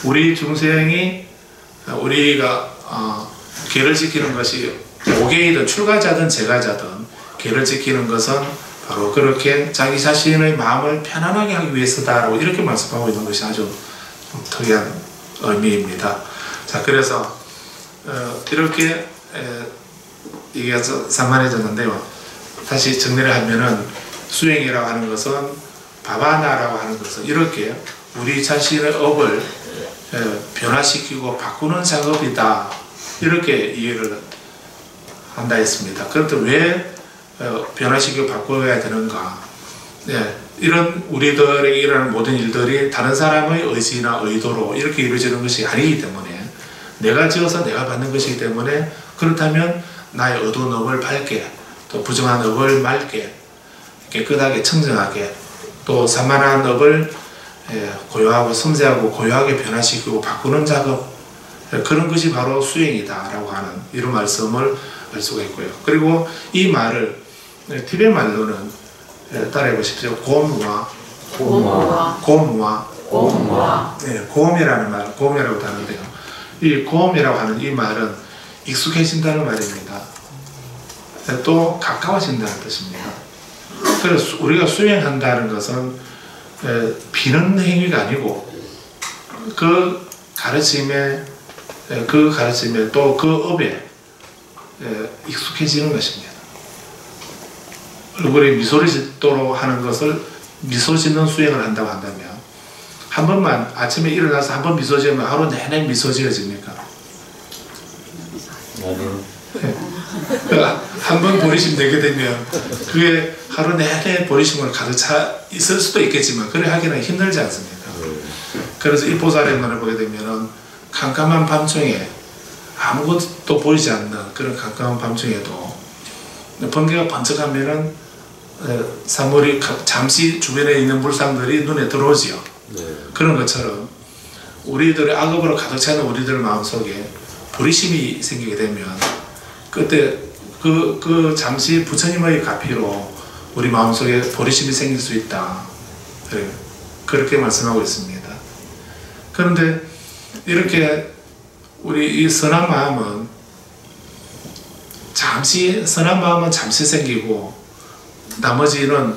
우리 중생이 우리가 계를 지키는 것이 5계이든 출가자든 제가자든 계를 지키는 것은 바로 그렇게 자기 자신의 마음을 편안하게 하기 위해서다라고 이렇게 말씀하고 있는 것이 아주 특이한 의미입니다. 자, 그래서 이렇게 이게 산만해졌는데요. 다시 정리를 하면은 수행이라고 하는 것은 바바나라고 하는 것은 이렇게 우리 자신의 업을 변화시키고 바꾸는 작업이다. 이렇게 이해를 한다 했습니다. 그런데 왜 변화시키고 바꿔야 되는가? 이런 우리들에게 일어나는 모든 일들이 다른 사람의 의지나 의도로 이렇게 이루어지는 것이 아니기 때문에 내가 지어서 내가 받는 것이기 때문에 그렇다면 나의 어두운 업을 밝게 또 부정한 업을 맑게 깨끗하게 청정하게 또 산만한 업을 고요하고 섬세하고 고요하게 변화시키고 바꾸는 작업 그런 것이 바로 수행이다 라고 하는 이런 말씀을 알 수가 있고요. 그리고 이 말을 티베트 말로는 따라해 보십시오. 곰무아 곰이라는 말, 곰이라고 하는데요. 이 곰이라고 하는 이 말은 익숙해진다는 말입니다. 또 가까워진다는 뜻입니다. 그래서 우리가 수행한다는 것은 비는 행위가 아니고 그 가르침에 또 그 업에 익숙해지는 것입니다. 얼굴에 미소를 짓도록 하는 것을 미소 짓는 수행을 한다고 한다면 한 번만 아침에 일어나서 한 번 미소 지으면 하루 내내 미소 지어집니까? 한 번 보리심 내게 되면 그게 하루 내내 보리심을 가득 차 있을 수도 있겠지만 그래 하기는 힘들지 않습니까? 그래서 이 보살행문을 보게 되면은 캄캄한 밤중에 아무것도 보이지 않는 그런 캄캄한 밤중에도 번개가 번쩍하면은 사물이 잠시 주변에 있는 물상들이 눈에 들어오지요. 그런 것처럼 우리들의 악업으로 가득 차는 우리들 마음속에 보리심이 생기게 되면 그때 그 잠시 부처님의 가피로 우리 마음속에 보리심이 생길 수 있다. 그렇게 말씀하고 있습니다. 그런데 이렇게 우리 이 선한 마음은 선한 마음은 잠시 생기고 나머지는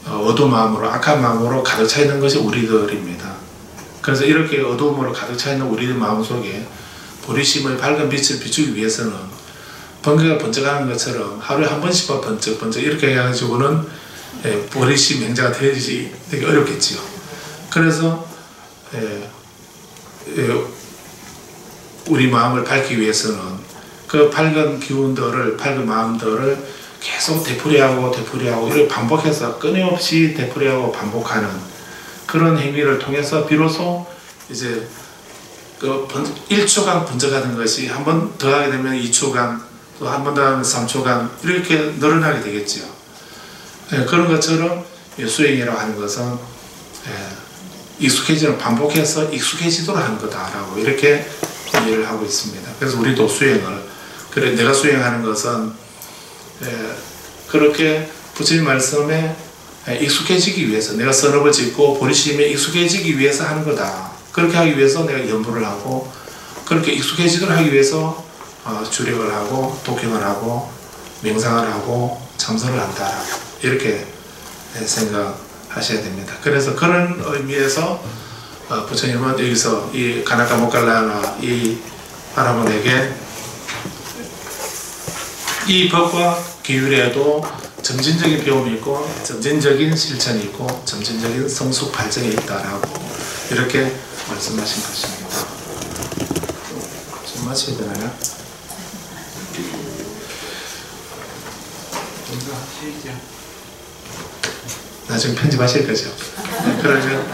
어두운 마음으로 악한 마음으로 가득 차 있는 것이 우리들입니다. 그래서 이렇게 어두움으로 가득 차 있는 우리들 마음속에 보리심의 밝은 빛을 비추기 위해서는 번개가 번쩍하는 것처럼 하루에 한 번씩만 번쩍 이렇게 해가지고는 보리심 행자가 되기 어렵겠지요. 그래서 우리 마음을 밝히기 위해서는 그 밝은 기운들을, 밝은 마음들을 계속 되풀이하고 이렇게 반복해서 끊임없이 되풀이하고 반복하는 그런 행위를 통해서 비로소 이제 그 1초간 번쩍하는 것이 한 번 더 하게 되면 2초간, 또 한 번 더 하면 3초간 이렇게 늘어나게 되겠지요. 그런 것처럼 수행이라고 하는 것은 반복해서 익숙해지도록 하는 거다라고 이렇게 이해를 하고 있습니다. 그래서 우리도 수행을, 그래 내가 수행하는 것은 그렇게 부처님 말씀에 익숙해지기 위해서, 내가 선업을 짓고 보리심에 익숙해지기 위해서 하는 거다. 그렇게 하기 위해서 내가 연부를 하고, 그렇게 익숙해지도록 하기 위해서 주력을 하고 독행을 하고 명상을 하고 참선을 한다. 이렇게 생각하셔야 됩니다. 그래서 그런 의미에서 부처님은 여기서 이 가나카 모칼라나 이 바라본에게 이 법과 기율에도 점진적인 배움이 있고 점진적인 실천이 있고 점진적인 성숙 발전이 있다라고 이렇게 말씀하신 것입니다. 좀 마쳐야 되나요? 나중에 편집하실 거죠? 그러면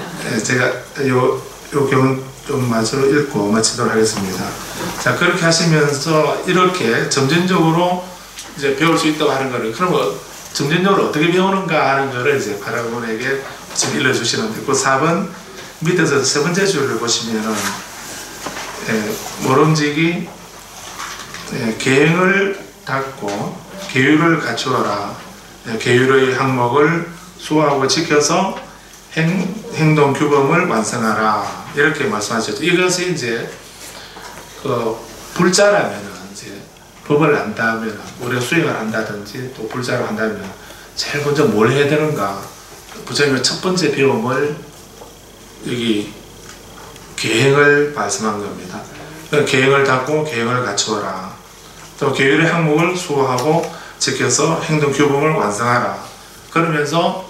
제가 요 경은 좀 마저 읽고 마치도록 하겠습니다. 자, 그렇게 하시면서 이렇게 점진적으로 이제 배울 수 있다고 하는 거를, 그러면 점진적으로 어떻게 배우는가 하는 거를 이제 바라본에게 지금 일러주시는데, 그 4번 밑에서 세 번째 줄을 보시면은 모름지기 계행을 닦고 계율을 갖추어라. 계율의 항목을 수호하고 지켜서 행동 규범을 완성하라. 이렇게 말씀하셨죠. 이것이 이제 그 불자라면은 이제 법을 안다면, 우리가 수행을 한다든지 또 불자를 한다면 제일 먼저 뭘 해야 되는가? 부처님의 첫 번째 배움을 여기 계행을 말씀한 겁니다. 계행을 닦고 계행을 갖추어라. 또 계율의 항목을 수호하고 지켜서 행동 규범을 완성하라. 그러면서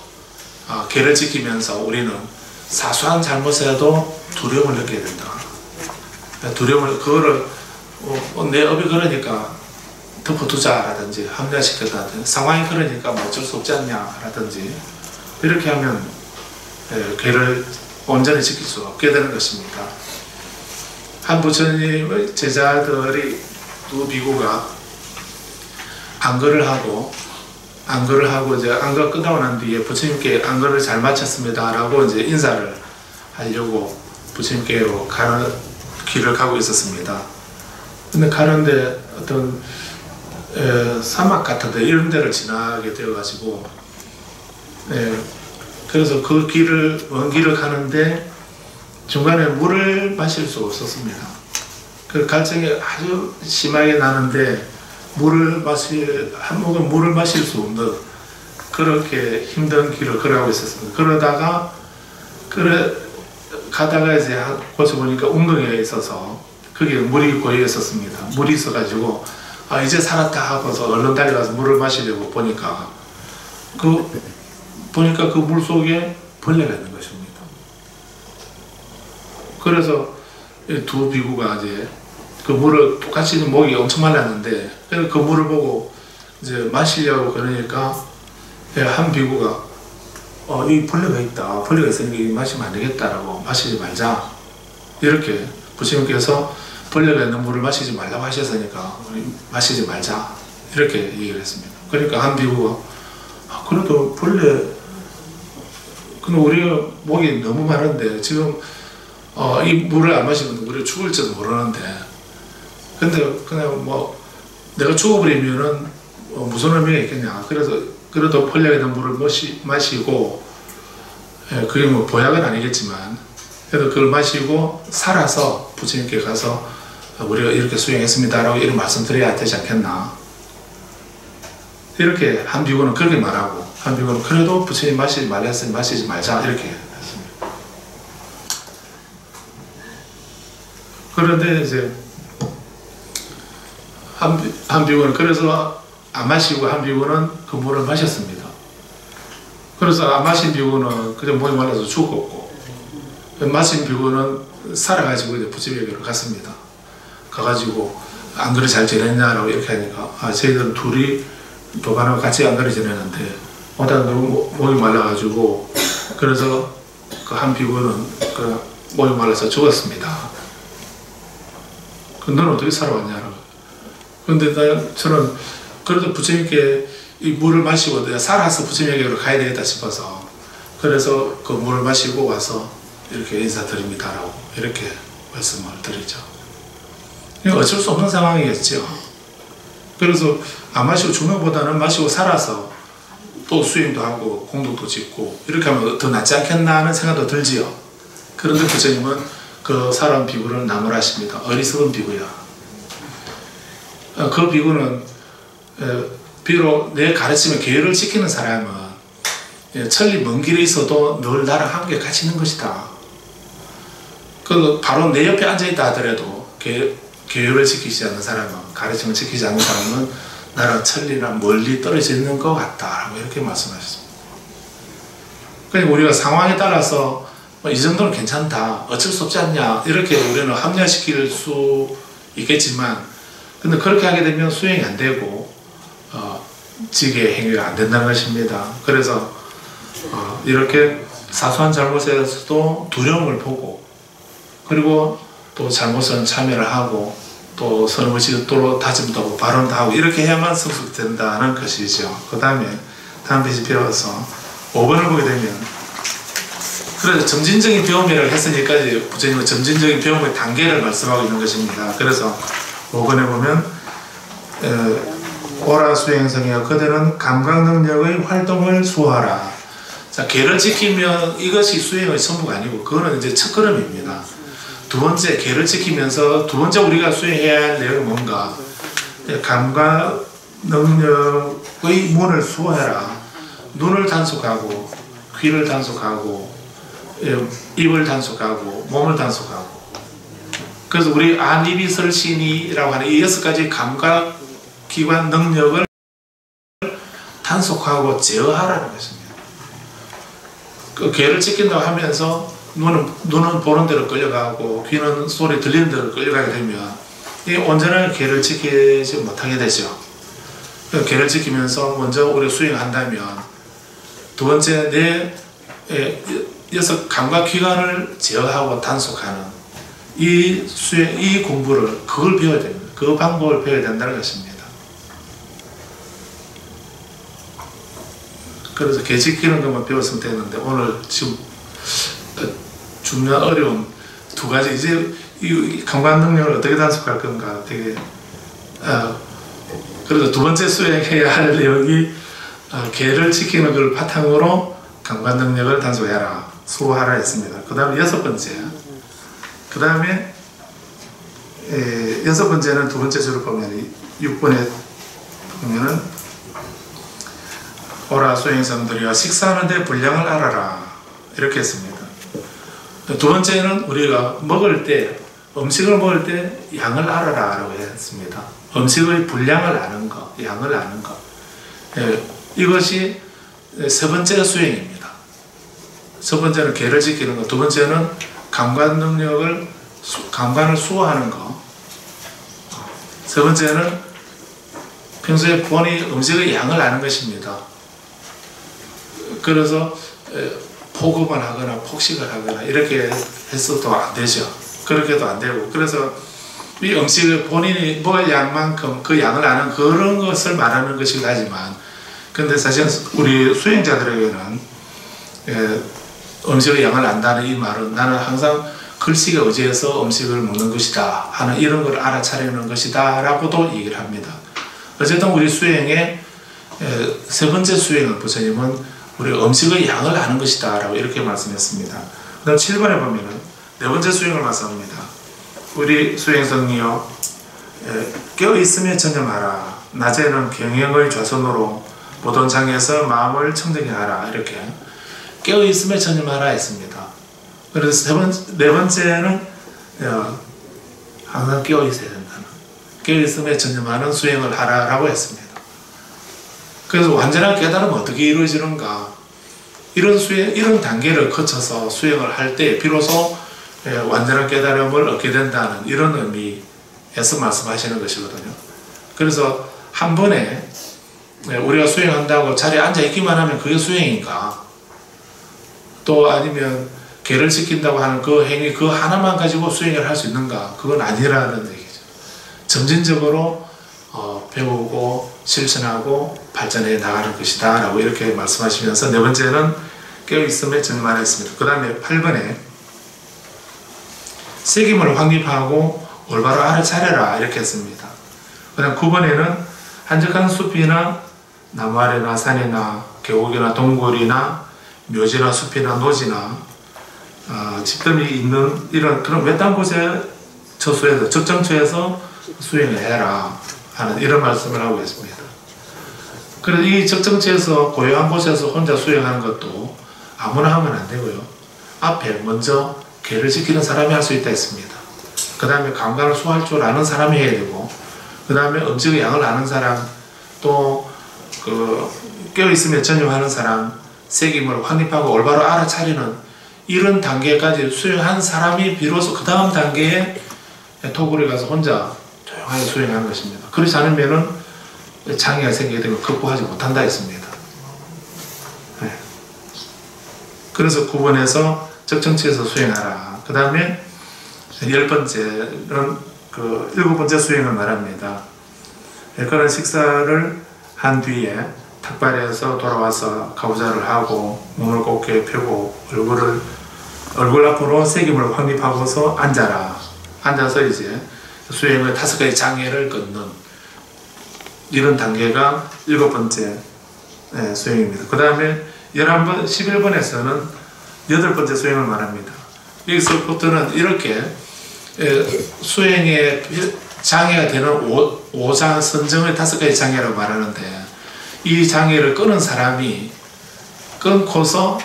계를 지키면서 우리는 사소한 잘못에도 두려움을 느끼게 된다. 두려움을, 그거를 내 업이 그러니까 덮어두자라든지 합리화시켰다든지, 상황이 그러니까 뭐 어쩔 수 없지 않냐라든지 이렇게 하면 계를 온전히 지킬 수 없게 되는 것입니다. 한 부처님의 제자들이 두 비구가 안거를 하고 이제 안거 끝나고 난 뒤에 부처님께 안거를 잘 마쳤습니다 라고 이제 인사를 하려고 부처님께로 가는 길을 가고 있었습니다. 근데 가는데 어떤 사막 같은데 이런 데를 지나게 되어가지고 그래서 그 길을, 먼 길을 가는데 중간에 물을 마실 수 없었습니다. 그 갈증이 아주 심하게 나는데 한 모금 물을 마실 수 없는 그렇게 힘든 길을 걸어가고 있었습니다. 그러다가 가다가 이제 곳에 보니까 웅덩이가 있어서 거기에 물이 고여 있었습니다. 물이 있어가지고 이제 살았다 하고서 얼른 달려가서 물을 마시려고 보니까 그 물 속에 벌레가 있는 것입니다. 그래서 두 비구가 이제 그 물을 똑같이 목이 엄청 말랐는데 그 물을 보고 이제 마시려고 그러니까 한 비구가 이 벌레가 있다. 벌레가 있으니까 마시면 안 되겠다라고 마시지 말자. 이렇게 부처님께서 벌레가 있는 물을 마시지 말라고 하셨으니까 마시지 말자. 이렇게 얘기를 했습니다. 그러니까 한 비구가 그래도 벌레 근데 우리가 목이 너무 마른데 지금 이 물을 안 마시면 우리가 죽을지도 모르는데 근데 그냥 뭐 내가 죽어버리면은 무슨 의미가 있겠냐. 그래도 벌레가 있는 물을 마시고 그게 뭐 보약은 아니겠지만 그래도 그걸 마시고 살아서 부처님께 가서 우리가 이렇게 수행했습니다라고 이런 말씀 드려야 되지 않겠나. 이렇게 한 비구는 그렇게 말하고 한 비구는 그래도 부처님 마시지 말라 했으니 마시지 말자 이렇게 했습니다. 그런데 이제 한 비구는 그래서 안 마시고 한 비구는 그 물을 마셨습니다. 그래서 안 마신 비구는 그냥 목이 말라서 죽었고 마신 비구는 살아가지고 이제 부처님에게로 갔습니다. 가가지고 안 그래 잘 지냈냐라고 이렇게 하니까 저희들은 둘이 도반하고 같이 안 그래 지내는데 너무 목이 말라가지고 그래서 그 한 비구는 그 목이 말라서 죽었습니다. 너는 어떻게 살아왔냐라고. 근데 저는 그래도 부처님께 이 물을 마시고 내가 살아서 부처님에게로 가야 되겠다 싶어서 그래서 그 물을 마시고 와서 이렇게 인사드립니다라고 이렇게 말씀을 드리죠. 어쩔 수 없는 상황이겠죠. 그래서 안 마시고 죽는 것보다는 마시고 살아서 또 수행도 하고 공덕도 짓고 이렇게 하면 더 낫지 않겠나 하는 생각도 들지요. 그런데 부처님은 그 살아온 비구를 나무라십니다. 어리석은 비구야. 그 비구는 비록 내 가르침에 계율을 지키는 사람은 천리 먼 길에 있어도 늘 나랑 함께 같이 있는 것이다. 그 바로 내 옆에 앉아있다 하더라도 계율을 지키지 않는 사람은 가르침을 지키지 않는 사람은 나랑 천리랑 멀리 떨어져 있는 것 같다라고 이렇게 말씀하셨습니다. 그러니까 우리가 상황에 따라서 이 정도는 괜찮다. 어쩔 수 없지 않냐. 이렇게 우리는 합리화시킬 수 있겠지만 근데 그렇게 하게 되면 수행이 안 되고 지게 행위가 안 된다는 것입니다. 그래서 이렇게 사소한 잘못에 대해서도 두려움을 보고 그리고 또 잘못은 참여를 하고 또 선의식으로 다짐도 하고 발언도 하고 이렇게 해야만 성숙된다는 것이죠. 그 다음에 다음 페이지 배워서 5번을 보게 되면 그래서 점진적인 배움이라고 했으니까 부처님은 점진적인 배움의 단계를 말씀하고 있는 것입니다. 그래서 5번에 보면 오라 수행성이여 그대는 감각능력의 활동을 수호하라. 자, 계를 지키면 이것이 수행의 전부가 아니고 그거는 이제 첫걸음입니다. 두 번째, 계를 지키면서 두 번째 우리가 수행해야 할 내용은 뭔가 감각 능력의 문을 수호해라. 눈을 단속하고 귀를 단속하고 입을 단속하고 몸을 단속하고 그래서 우리 안입이설신이라고 하는 이 6가지 감각기관 능력을 단속하고 제어하라는 것입니다. 그 계를 지킨다고 하면서 눈은 보는 대로 끌려가고 귀는 소리 들리는 대로 끌려가게 되면 이 온전한 계를 지키지 못하게 되죠. 계를 지키면서 먼저 우리 수행한다면 두 번째 내 6 감각기관을 제어하고 단속하는 이 공부를 그걸 배워야 됩니다. 그 방법을 배워야 된다는 것입니다. 그래서 계 지키는 것만 배웠으면 되는데 오늘 지금 중요한 어려운 두 가지 이제 이 감각 능력을 어떻게 단속할 건가 되게 그래서 두 번째 수행해야 할 내용이 계를 지키는 걸 바탕으로 감각 능력을 단속해라 수호하라 했습니다. 그 다음에 6번째 그 다음에 6번째는 두 번째 줄을 보면 6번에 보면은 오라 수행성들이여 식사하는데 분량을 알아라 이렇게 했습니다. 두 번째는 우리가 먹을 때 음식을 먹을 때 양을 알아라 라고 했습니다. 음식의 분량을 아는 것, 양을 아는 것 이것이 세 번째 수행입니다. 첫 번째는 계를 지키는 것, 두 번째는 감각 능력을 감관을 수호하는 것, 세 번째는 평소에 본인이 음식의 양을 아는 것입니다. 그래서 포급을 하거나 폭식을 하거나 이렇게 해서도 안 되죠. 그렇게도 안 되고, 그래서 이 음식을 본인이 먹을 양만큼 그 양을 아는 그런 것을 말하는 것이긴 하지만, 근데 사실 우리 수행자들에게는 음식의 양을 안다는 이 말은 나는 항상 글씨가 의지해서 음식을 먹는 것이다 하는 이런 걸 알아차리는 것이다 라고도 얘기를 합니다. 어쨌든 우리 수행의 세 번째 수행은 부처님은 우리 음식의 양을 아는 것이다 라고 이렇게 말씀했습니다. 그 다음 7번에 보면은 네 번째 수행을 말씀합니다. 우리 수행성이여 깨어있음에 전념하라. 낮에는 경영의 좌선으로 모든 장에서 마음을 청정히 하라. 이렇게 깨어있음에 전념하라 했습니다. 그래서 네 번째는 항상 깨어있어야 된다는, 깨어있음에 전념하는 수행을 하라라고 했습니다. 그래서 완전한 깨달음은 어떻게 이루어지는가? 이런 단계를 거쳐서 수행을 할 때 비로소 완전한 깨달음을 얻게 된다는 이런 의미에서 말씀하시는 것이거든요. 그래서 한 번에 우리가 수행한다고 자리에 앉아 있기만 하면 그게 수행인가? 또 아니면 개를 지킨다고 하는 그 행위 그 하나만 가지고 수행을 할 수 있는가? 그건 아니라는 얘기죠. 점진적으로 배우고 실천하고 발전해 나가는 것이다 라고 이렇게 말씀하시면서 네 번째는 깨어있음에 전념하였습니다. 그 다음에 8번에 새김을 확립하고 올바로 알아차려라 이렇게 했습니다. 그 다음 9번에는 한적한 숲이나 나무 아래나 산이나 계곡이나 동굴이나 묘지나 숲이나 노지나 집들이 있는 이런 그런 외딴 곳에 처수해서 적정처에서 수행을 해라 하는 이런 말씀을 하고 있습니다. 그래서 이 적정처에서 고요한 곳에서 혼자 수행하는 것도 아무나 하면 안 되고요. 앞에 먼저 개를 지키는 사람이 할 수 있다 했습니다. 그 다음에 감각을 소화할 줄 아는 사람이 해야 되고, 그 다음에 음식의 양을 아는 사람, 또 깨어있으며 전념하는 사람, 새김을 확립하고 올바로 알아차리는 이런 단계까지 수행한 사람이 비로소 그 다음 단계에 토굴에 가서 혼자 조용하게 수행하는 것입니다. 그렇지 않으면은 장애가 생기게 되면 극복하지 못한다 했습니다. 네. 그래서 9번에서 적정치에서 수행하라. 그 다음에 10번째는 그 7번째 수행을 말합니다. 그런 식사를 한 뒤에 탁발에서 돌아와서 가부좌를 하고 몸을 곧게 펴고 얼굴 앞으로 새김을 확립하고서 앉아라. 앉아서 이제 수행의 5가지 장애를 끊는 이런 단계가 7번째 수행입니다. 그 다음에 11번에서는 8번째 수행을 말합니다. 여기서부터는 이렇게 수행의 장애가 되는 5장 선정의 5가지 장애라고 말하는데, 이 장애를 끊은 사람이 끊고서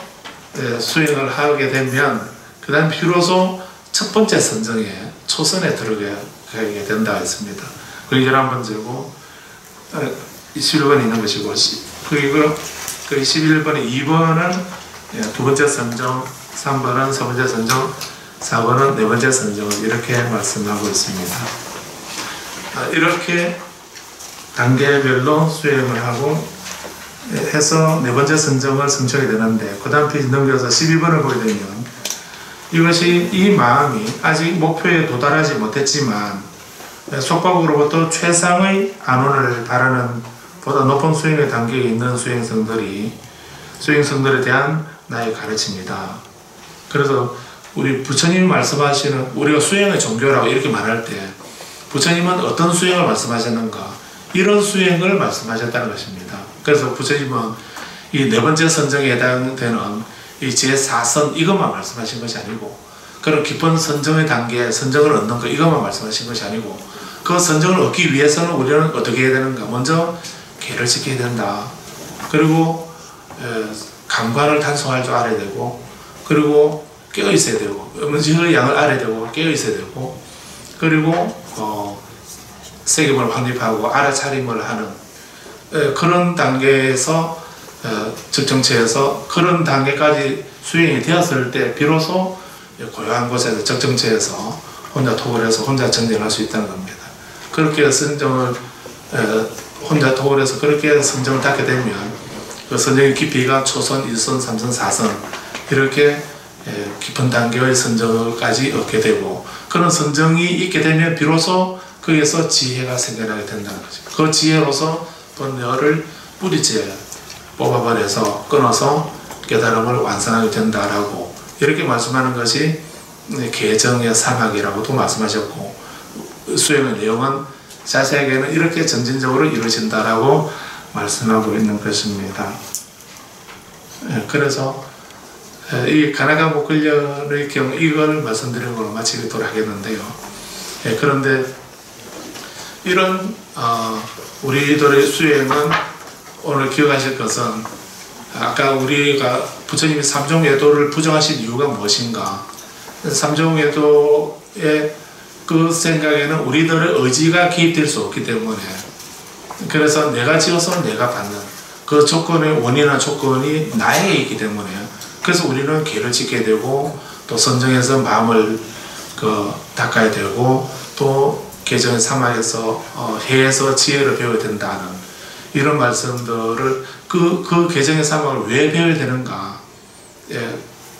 수행을 하게 되면 그 다음 비로소 첫 번째 선정에 초선에 들어가게 된다 했습니다. 그리고 11번째고 11번이 있는 것이고, 그리고 그 11번에 2번은 두 번째 선정, 3번은 세 번째 선정, 4번은 네 번째 선정을 이렇게 말씀하고 있습니다. 이렇게 단계별로 수행을 하고 해서 네 번째 선정을 성취하게 되는데, 그 다음 페이지 넘겨서 12번을 보게 되면 이것이 이 마음이 아직 목표에 도달하지 못했지만 속박으로부터 최상의 안온을 바라는 보다 높은 수행의 단계에 있는 수행성들에 대한 나의 가르침이다. 그래서 우리 부처님이 말씀하시는, 우리가 수행의 종교라고 이렇게 말할 때 부처님은 어떤 수행을 말씀하셨는가, 이런 수행을 말씀하셨다는 것입니다. 그래서 부처님은 이 네 번째 선정에 해당되는 이 제4선 이것만 말씀하신 것이 아니고, 그런 깊은 선정의 단계, 선정을 얻는 것 이것만 말씀하신 것이 아니고, 그 선정을 얻기 위해서는 우리는 어떻게 해야 되는가? 먼저 개를 지켜야 된다. 그리고 감관을 단속할 줄 알아야 되고, 그리고 깨어 있어야 되고, 음식의 양을 알아야 되고 깨어 있어야 되고, 그리고 새김을 확립하고 알아차림을 하는 그런 단계에서 적정체에서 그런 단계까지 수행이 되었을 때 비로소 고요한 곳에서 적정체에서 혼자 토굴해서 혼자 정진할 수 있다는 겁니다. 그렇게 성경을 혼자 도울해서 그렇게 성경을 닫게 되면 그 성경의 깊이가 초선, 1선, 3선, 4선 이렇게 깊은 단계의 성경까지 얻게 되고, 그런 성경이 있게 되면 비로소 거기에서 지혜가 생겨나게 된다는 거죠. 그 지혜로서 또 너를 뿌리째 뽑아버려서 끊어서 깨달음을 완성하게 된다라고 이렇게 말씀하는 것이 계정의 사막이라고도 말씀하셨고, 수행의 내용은 자세하게는 이렇게 점진적으로 이루어진다라고 말씀하고 있는 것입니다. 그래서 이 가나가 목걸련의 경우 이걸 말씀드리는 걸로 마치도록 하겠는데요. 그런데 이런 우리들의 수행은 오늘 기억하실 것은, 아까 우리가 부처님이 삼종외도를 부정하신 이유가 무엇인가, 삼종외도의 그 생각에는 우리들의 의지가 개입될 수 없기 때문에, 그래서 내가 지어서 내가 받는 그 조건의 원인이나 조건이 나에게 있기 때문에, 그래서 우리는 계를 짓게 되고 또 선정해서 마음을 닦아야 되고 또 계정의 사막에서 해에서 지혜를 배워야 된다는 이런 말씀들을 그 계정의 사막을 왜 배워야 되는가,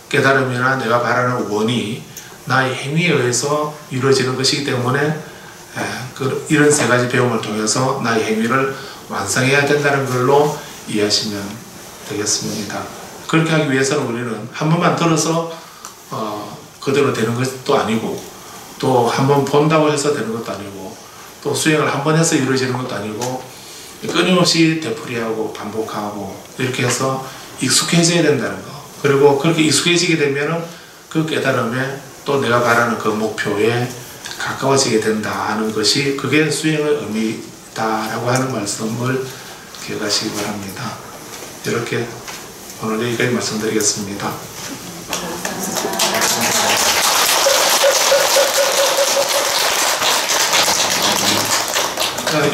깨달음이나 내가 바라는 원이 나의 행위에 의해서 이루어지는 것이기 때문에 이런 세 가지 배움을 통해서 나의 행위를 완성해야 된다는 걸로 이해하시면 되겠습니다. 그렇게 하기 위해서는 우리는 한 번만 들어서 그대로 되는 것도 아니고, 또 한 번 본다고 해서 되는 것도 아니고, 또 수행을 한 번 해서 이루어지는 것도 아니고, 끊임없이 되풀이하고 반복하고 이렇게 해서 익숙해져야 된다는 거. 그리고 그렇게 익숙해지게 되면은 그 깨달음에 또 내가 바라는 그 목표에 가까워지게 된다 하는 것이, 그게 수행의 의미다라고 하는 말씀을 기억하시기 바랍니다. 이렇게 오늘 여기까지 말씀드리겠습니다.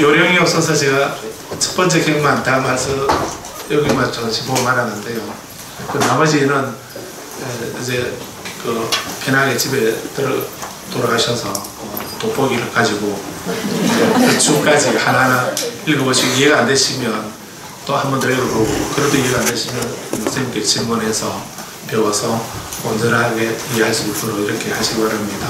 요령이 없어서 제가 첫 번째 경만 다 말씀 여기만 조금씩 보고 말하는데요. 그 나머지는 이제 편하게 집에 돌아가셔서 돋보기를 가지고 그 주까지 하나하나 읽어보시고 이해가 안 되시면 또 한 번 더 읽어보고, 그래도 이해가 안 되시면 선생님께 질문해서 배워서 온전하게 이해할 수 있도록 이렇게 하시기 바랍니다.